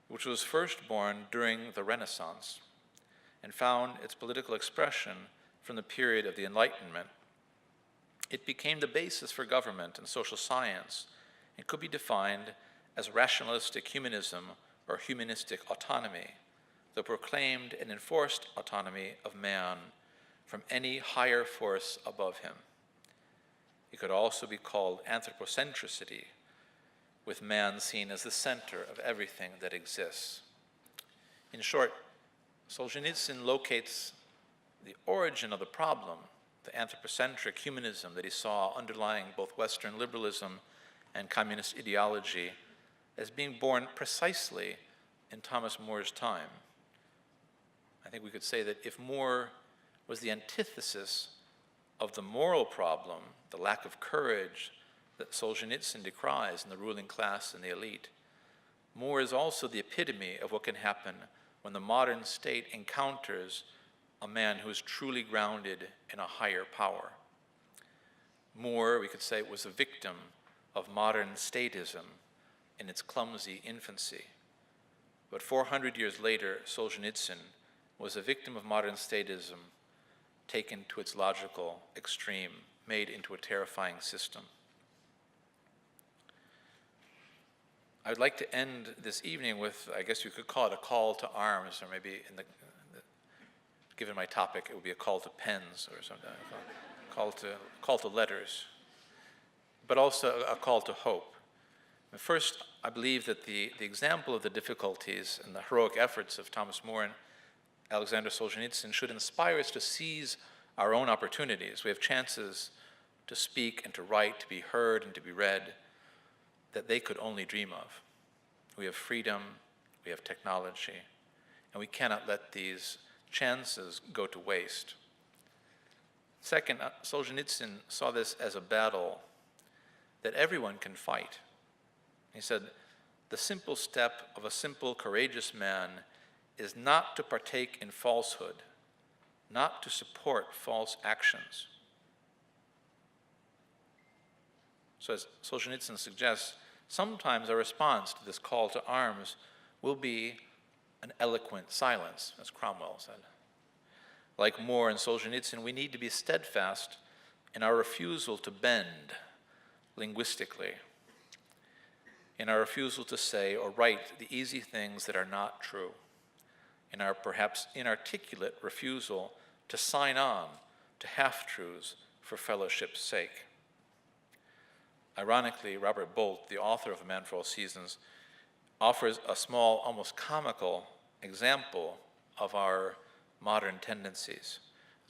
which was first born during the Renaissance and found its political expression from the period of the Enlightenment. It became the basis for government and social science and could be defined as rationalistic humanism or humanistic autonomy, the proclaimed and enforced autonomy of man from any higher force above him. It could also be called anthropocentricity, with man seen as the center of everything that exists. In short, Solzhenitsyn locates the origin of the problem, the anthropocentric humanism that he saw underlying both Western liberalism and communist ideology, as being born precisely in Thomas More's time. I think we could say that if Moore was the antithesis of the moral problem, the lack of courage that Solzhenitsyn decries in the ruling class and the elite, Moore is also the epitome of what can happen when the modern state encounters a man who is truly grounded in a higher power. Moore, we could say, was a victim of modern statism in its clumsy infancy. But 400 years later, Solzhenitsyn was a victim of modern statism taken to its logical extreme, made into a terrifying system. I would like to end this evening with, I guess you could call it a call to arms, or maybe given my topic, it would be a call to pens or something, call to letters, but also a call to hope. And first, I believe that the example of the difficulties and the heroic efforts of Thomas More and Alexander Solzhenitsyn should inspire us to seize our own opportunities. We have chances to speak and to write, to be heard and to be read, that they could only dream of. We have freedom, we have technology, and we cannot let these chances go to waste. Second, Solzhenitsyn saw this as a battle that everyone can fight. He said, the simple step of a simple, courageous man is not to partake in falsehood, not to support false actions. So as Solzhenitsyn suggests, sometimes our response to this call to arms will be an eloquent silence, as Cromwell said. Like Moore and Solzhenitsyn, we need to be steadfast in our refusal to bend linguistically, in our refusal to say or write the easy things that are not true, in our perhaps inarticulate refusal to sign on to half-truths for fellowship's sake. Ironically, Robert Bolt, the author of A Man for All Seasons, offers a small, almost comical example of our modern tendencies.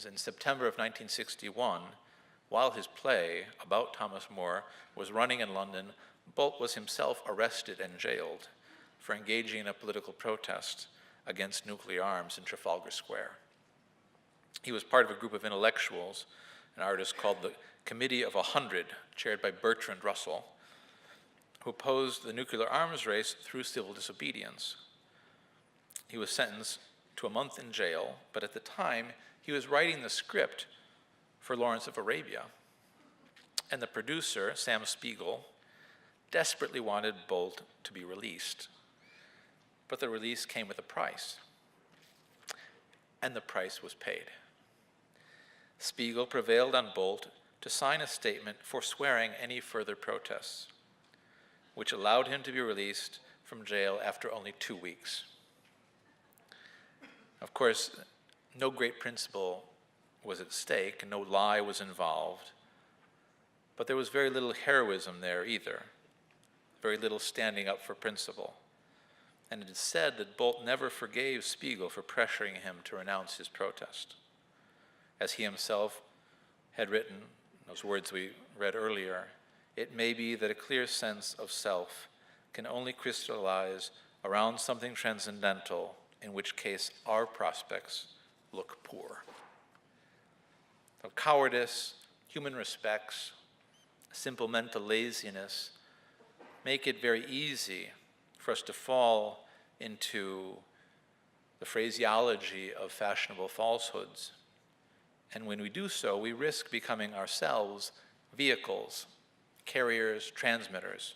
In September of 1961, while his play about Thomas More was running in London, Bolt was himself arrested and jailed for engaging in a political protest against nuclear arms in Trafalgar Square. He was part of a group of intellectuals, an artist called the Committee of 100, chaired by Bertrand Russell, who opposed the nuclear arms race through civil disobedience. He was sentenced to a month in jail, but at the time, he was writing the script for Lawrence of Arabia. And the producer, Sam Spiegel, desperately wanted Bolt to be released. But the release came with a price. And the price was paid. Spiegel prevailed on Bolt to sign a statement forswearing any further protests, which allowed him to be released from jail after only 2 weeks. Of course, no great principle was at stake, and no lie was involved. but there was very little heroism there either, very little standing up for principle. And it is said that Bolt never forgave Spiegel for pressuring him to renounce his protest. As he himself had written, those words we read earlier, it may be that a clear sense of self can only crystallize around something transcendental, in which case our prospects look poor. So cowardice, human respects, simple mental laziness make it very easy for us to fall into the phraseology of fashionable falsehoods. And when we do so, we risk becoming ourselves vehicles, carriers, transmitters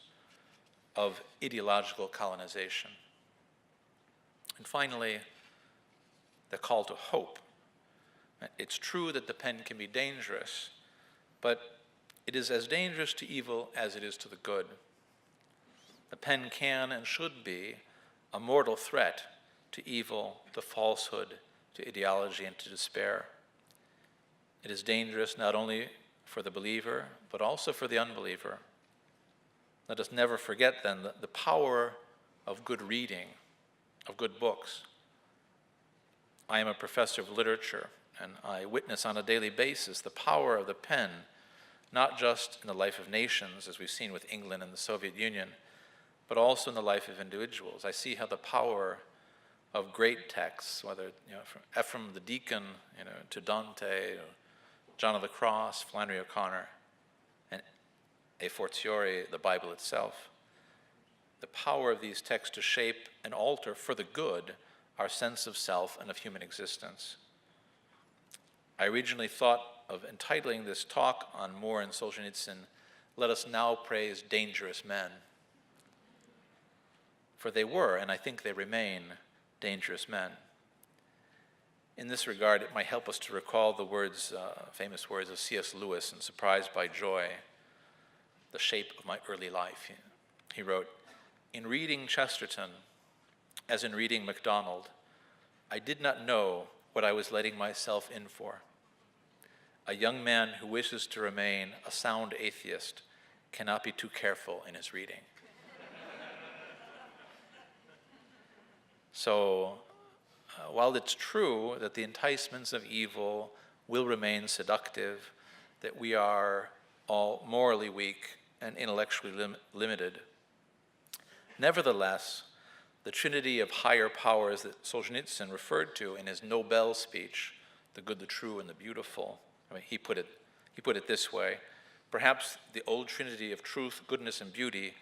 of ideological colonization. And finally, the call to hope. It's true that the pen can be dangerous, but it is as dangerous to evil as it is to the good. The pen can and should be a mortal threat to evil, to falsehood, to ideology, and to despair. It is dangerous not only for the believer, but also for the unbeliever. Let us never forget, then, the power of good reading, of good books. I am a professor of literature, and I witness on a daily basis the power of the pen, not just in the life of nations, as we've seen with England and the Soviet Union, but also in the life of individuals. I see how the power of great texts, whether from Ephraim the Deacon, to Dante, John of the Cross, Flannery O'Connor, and a fortiori the Bible itself, the power of these texts to shape and alter for the good our sense of self and of human existence. I originally thought of entitling this talk on Moore and Solzhenitsyn, "Let Us Now Praise Dangerous Men." For they were, and I think they remain, dangerous men. In this regard, it might help us to recall the words, famous words of C.S. Lewis in Surprised by Joy, the shape of my early life. He wrote, "In reading Chesterton, as in reading MacDonald, I did not know what I was letting myself in for. A young man who wishes to remain a sound atheist cannot be too careful in his reading." So, while it's true that the enticements of evil will remain seductive, that we are all morally weak and intellectually limited, nevertheless, the trinity of higher powers that Solzhenitsyn referred to in his Nobel speech, "The Good, the True, and the Beautiful," he put it this way: perhaps the old trinity of truth, goodness, and beauty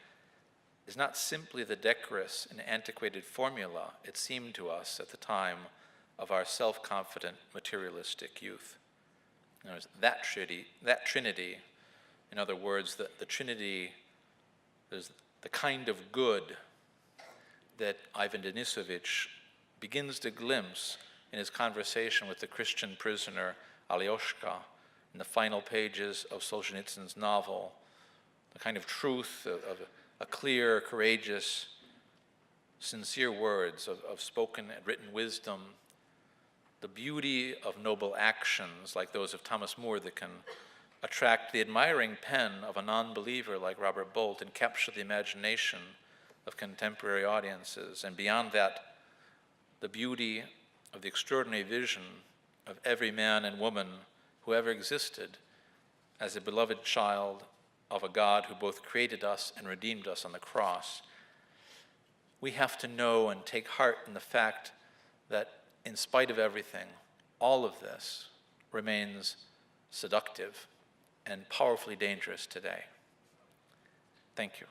is not simply the decorous and antiquated formula it seemed to us at the time of our self-confident materialistic youth. In other words, that trinity, in other words, the trinity is the kind of good that Ivan Denisovich begins to glimpse in his conversation with the Christian prisoner Alyoshka in the final pages of Solzhenitsyn's novel, the kind of truth of a clear, courageous, sincere words of spoken and written wisdom, the beauty of noble actions like those of Thomas Moore that can attract the admiring pen of a non-believer like Robert Bolt and capture the imagination of contemporary audiences. And beyond that, the beauty of the extraordinary vision of every man and woman who ever existed as a beloved child of a God who both created us and redeemed us on the cross. We have to know and take heart in the fact that in spite of everything, all of this remains seductive and powerfully dangerous today. Thank you.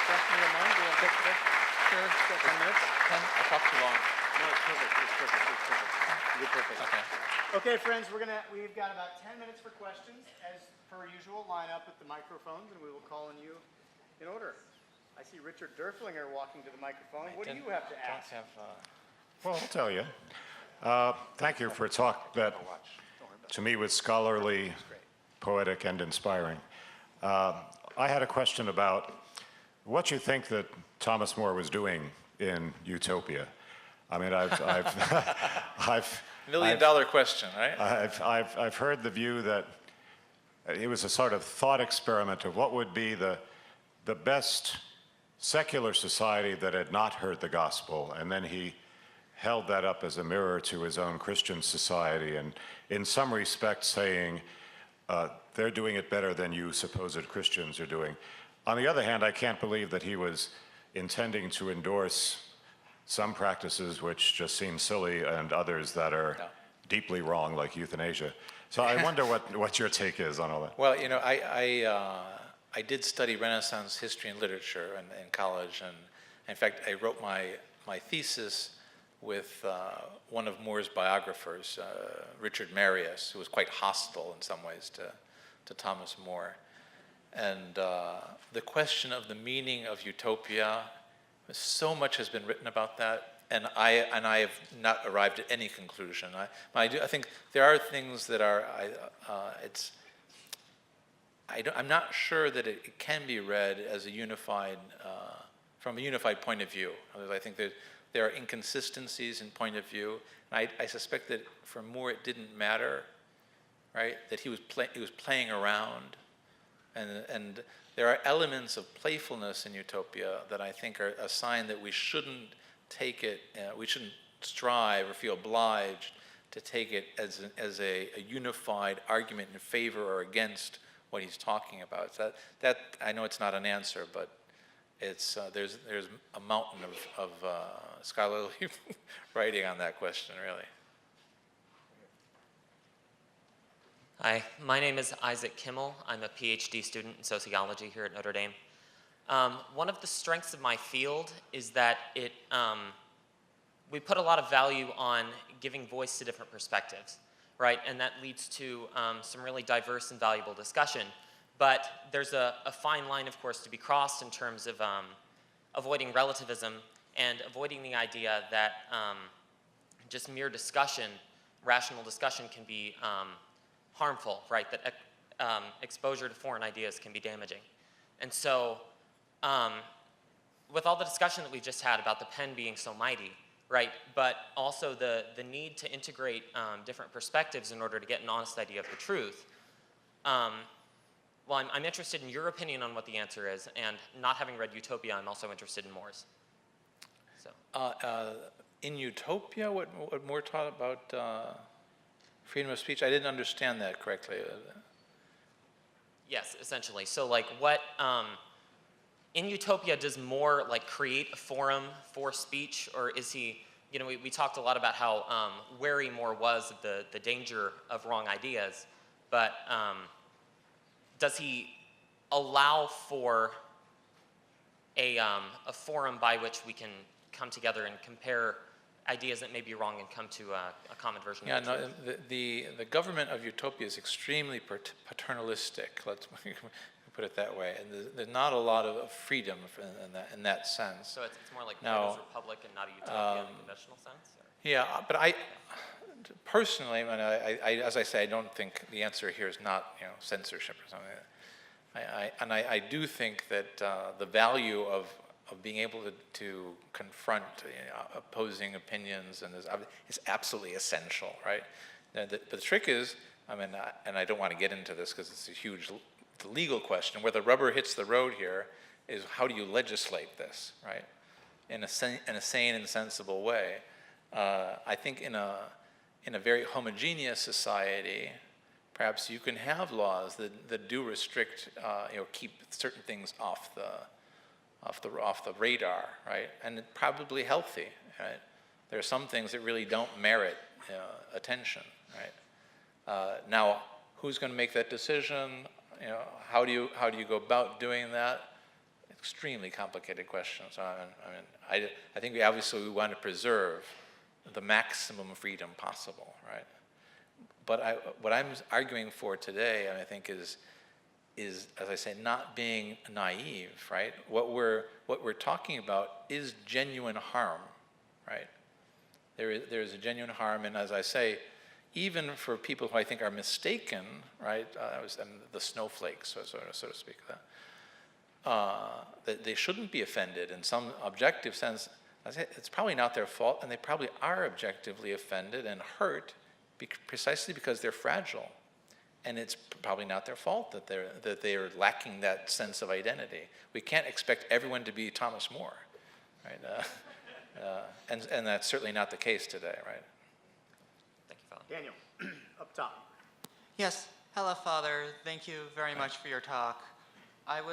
Question in mind? Do you want to take it? Sure. 10 minutes? 10? I talked too long. No, it's perfect. You're perfect. Okay, friends, we've got about 10 minutes for questions. As per usual, line up with the microphones, and we will call on you in order. I see Richard Derflinger walking to the microphone. What do you have to ask? Well, I'll tell you. Thank you for a talk that, to me, was scholarly, poetic, and inspiring. I had a question about what you think that Thomas More was doing in utopia? I mean, I've Million-dollar question, right? I've heard the view that it was a sort of thought experiment of what would be the best secular society that had not heard the gospel, and then he held that up as a mirror to his own Christian society, and in some respects saying, they're doing it better than you supposed Christians are doing. On the other hand, I can't believe that he was intending to endorse some practices which just seem silly and others that are deeply wrong, like euthanasia. So I wonder what your take is on all that. Well, you know, I did study Renaissance history and literature in college, and in fact, I wrote my thesis with one of More's biographers, Richard Marius, who was quite hostile in some ways to Thomas More. And the question of the meaning of utopia, so much has been written about that, and I have not arrived at any conclusion. I think there are things that are, I'm not sure that it can be read as a unified, from a unified point of view. I think that there are inconsistencies in point of view. And I suspect that for Moore it didn't matter, right? That he was playing around, and there are elements of playfulness in utopia that I think are a sign that we shouldn't take it. We shouldn't strive or feel obliged to take it as a unified argument in favor or against what he's talking about. So that I know it's not an answer, but it's there's a mountain of scholarly writing on that question, really. Hi, my name is Isaac Kimmel. I'm a PhD student in sociology here at Notre Dame. One of the strengths of my field is that we put a lot of value on giving voice to different perspectives, right? And that leads to some really diverse and valuable discussion. But there's a fine line, of course, to be crossed in terms of avoiding relativism and avoiding the idea that just mere discussion, rational discussion, can be harmful, right? That exposure to foreign ideas can be damaging. And so with all the discussion that we've just had about the pen being so mighty, right, but also the need to integrate different perspectives in order to get an honest idea of the truth, well, I'm interested in your opinion on what the answer is, and not having read Utopia, I'm also interested in Moore's. So. In Utopia, what Moore taught about freedom of speech, I didn't understand that correctly. Yes, essentially. So like what, in Utopia, does Moore like create a forum for speech, or is he, you know, we talked a lot about how wary Moore was of the danger of wrong ideas, but does he allow for a forum by which we can come together and compare ideas that may be wrong and come to a common version of the truth? Yeah, no, the government of Utopia is extremely paternalistic, let's put it that way, and there's not a lot of freedom in that sense. So it's more like Plato's Republic and not a utopia in the conventional sense? Or? Yeah, but personally, as I say, I don't think the answer here is not censorship or something. I do think that the value of being able to confront opposing opinions is absolutely essential, right? The trick is, I mean, and I don't want to get into this because it's a huge legal question. Where the rubber hits the road here is how do you legislate this, right? In a sane and sensible way. I think in a very homogeneous society, perhaps you can have laws that do restrict, keep certain things off the radar, right? And probably healthy, right? There are some things that really don't merit attention, right? Now, who's going to make that decision? How do you go about doing that? Extremely complicated question. So I think we obviously want to preserve the maximum freedom possible, right? But what I'm arguing for today, I think, is as I say, not being naive, right? What we're talking about is genuine harm, right? There is a genuine harm, and as I say, even for people who I think are mistaken, right? The snowflakes, so to speak, that they shouldn't be offended in some objective sense. It's probably not their fault, and they probably are objectively offended and hurt precisely because they're fragile. And it's probably not their fault that they are lacking that sense of identity. We can't expect everyone to be Thomas More, right? And that's certainly not the case today, right? Thank you, Father. Daniel, up top. Yes. Hello, Father. Thank you very much for your talk.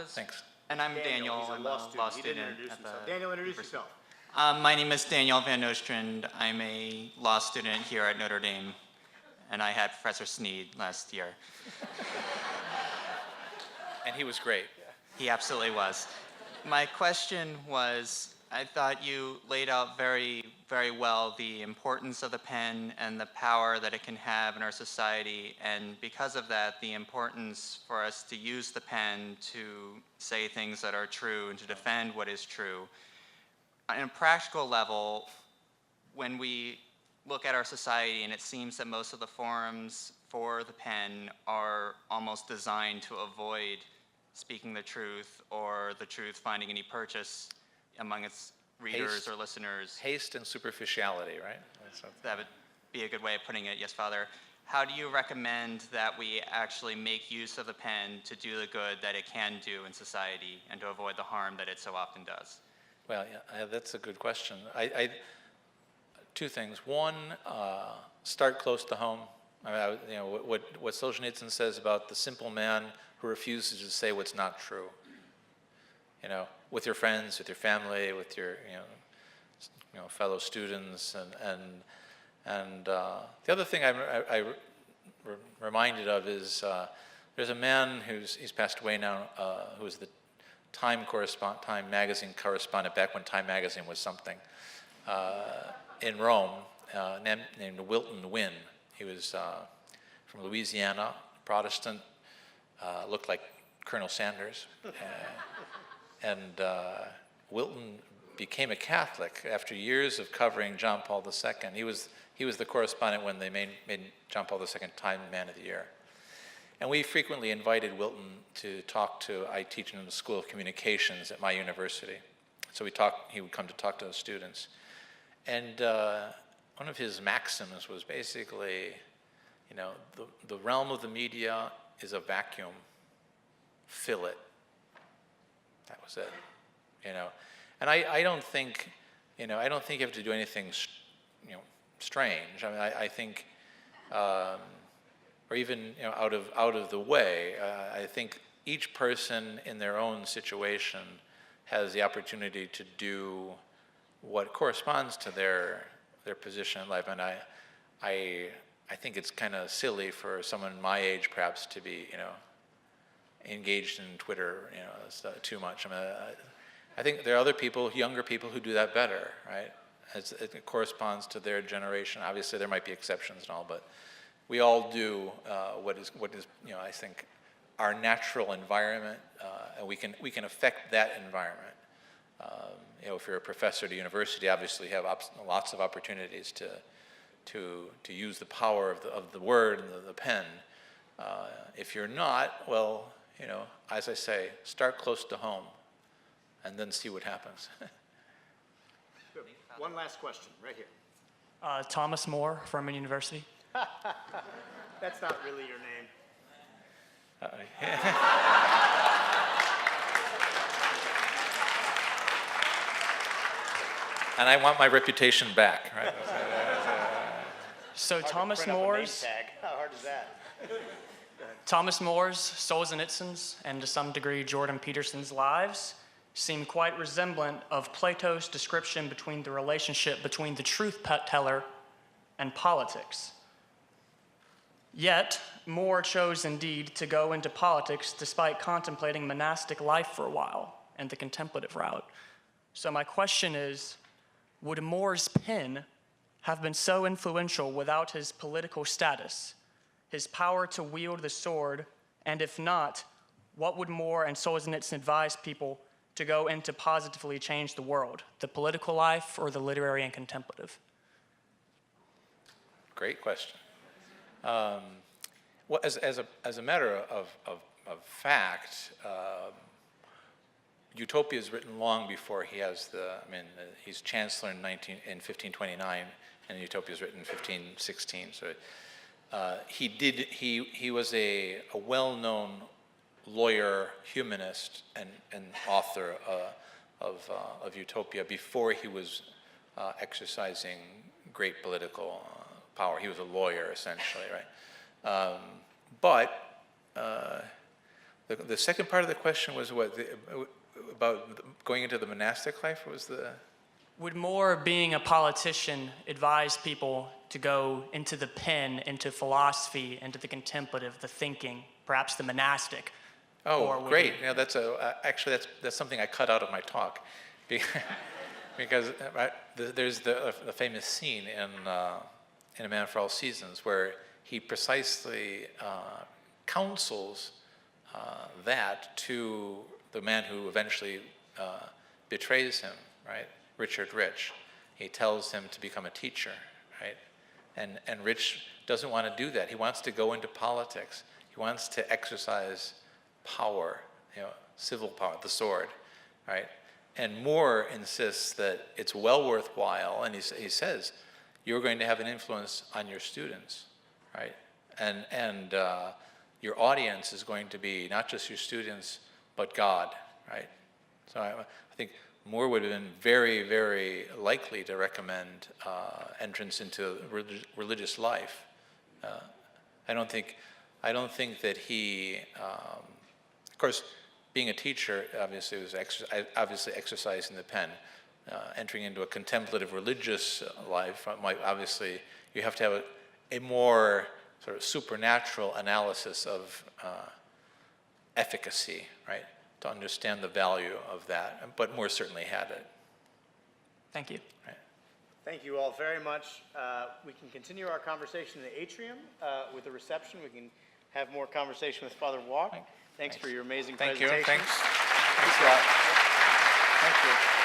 Thanks. And I'm Daniel. He's a I'm law a student. law He didn't student introduce at himself. the Daniel, introduce university. yourself. My name is Daniel Van Nostrand. I'm a law student here at Notre Dame, and I had Professor Sneed last year. And he was great. He absolutely was. My question was, I thought you laid out very, very well the importance of the pen and the power that it can have in our society, and because of that, the importance for us to use the pen to say things that are true and to defend what is true. On a practical level, when we look at our society, and it seems that most of the forums for the pen are almost designed to avoid speaking the truth or the truth finding any purchase among its readers Haste. or listeners. Haste and superficiality, right? That would be a good way of putting it, yes, Father. How do you recommend that we actually make use of the pen to do the good that it can do in society and to avoid the harm that it so often does? Well, yeah, that's a good question. Two things. One, start close to home. What Solzhenitsyn says about the simple man who refuses to say what's not true. With your friends, with your family, with your fellow students, and the other thing I'm reminded of is there's a man he's passed away now who was the Time magazine correspondent back when Time magazine was something in Rome, named Wilton Wynne. He was from Louisiana, Protestant, looked like Colonel Sanders, and Wilton became a Catholic after years of covering John Paul II. He was the correspondent when they made John Paul II Time Man of the Year. And we frequently invited Wilton to talk to, I teach in the School of Communications at my university. So he would come to talk to the students. And one of his maxims was basically, the realm of the media is a vacuum. Fill it. That was it. And I don't think, you have to do anything, strange. I mean, I think, or even out of the way. I think each person in their own situation has the opportunity to do what corresponds to their position in life, and I think it's kind of silly for someone my age perhaps to be engaged in Twitter too much. I mean, I think there are other people, younger people, who do that better, right? It corresponds to their generation. Obviously, there might be exceptions and all, but we all do what is I think our natural environment, and we can affect that environment. If you're a professor at a university, obviously you have lots of opportunities to use the power of the word and the pen. If you're not, well, as I say, start close to home, and then see what happens. One last question, right here. Thomas More, Furman University. That's not really your name. And I want my reputation back, right? So Hard to Thomas print up a name More's, tag. How hard is that? Solzhenitsyn's, and to some degree Jordan Peterson's lives seem quite resemblant of Plato's description between the relationship between the truth teller and politics. Yet, More chose indeed to go into politics despite contemplating monastic life for a while and the contemplative route. So my question is, would More's pen have been so influential without his political status, his power to wield the sword, and if not, what would More and Solzhenitsyn advise people to go into positively change the world, the political life or the literary and contemplative? Great question. Well, as a matter of fact, Utopia is written long before he has he's chancellor in 1529, and Utopia is written in 1516. So he was a well-known lawyer, humanist, and author of Utopia before he was exercising great political power. He was a lawyer, essentially, right? The second part of the question was what? About going into the monastic life? What was the... Would More, being a politician, advise people to go into the pen, into philosophy, into the contemplative, the thinking, perhaps the monastic? Oh, great! Yeah, actually that's something I cut out of my talk, because there's the famous scene in A Man for All Seasons where he precisely counsels that to the man who eventually betrays him, right? Richard Rich. He tells him to become a teacher, right? And Rich doesn't want to do that. He wants to go into politics. He wants to exercise power, civil power, the sword, right? And Moore insists that it's well worthwhile, and he says, you're going to have an influence on your students, right? And your audience is going to be not just your students, but God, right? So I think Moore would have been very, very likely to recommend entrance into religious life. I don't think that he, of course, being a teacher obviously was obviously exercising the pen. Entering into a contemplative religious life, obviously you have to have a more sort of supernatural analysis of efficacy, right, to understand the value of that, but Moore certainly had it. Thank you. Right. Thank you all very much. We can continue our conversation in the atrium with the reception. We can have more conversation with Father Wauck. Thanks for your amazing presentation. Thanks. Thanks a lot. Thank you.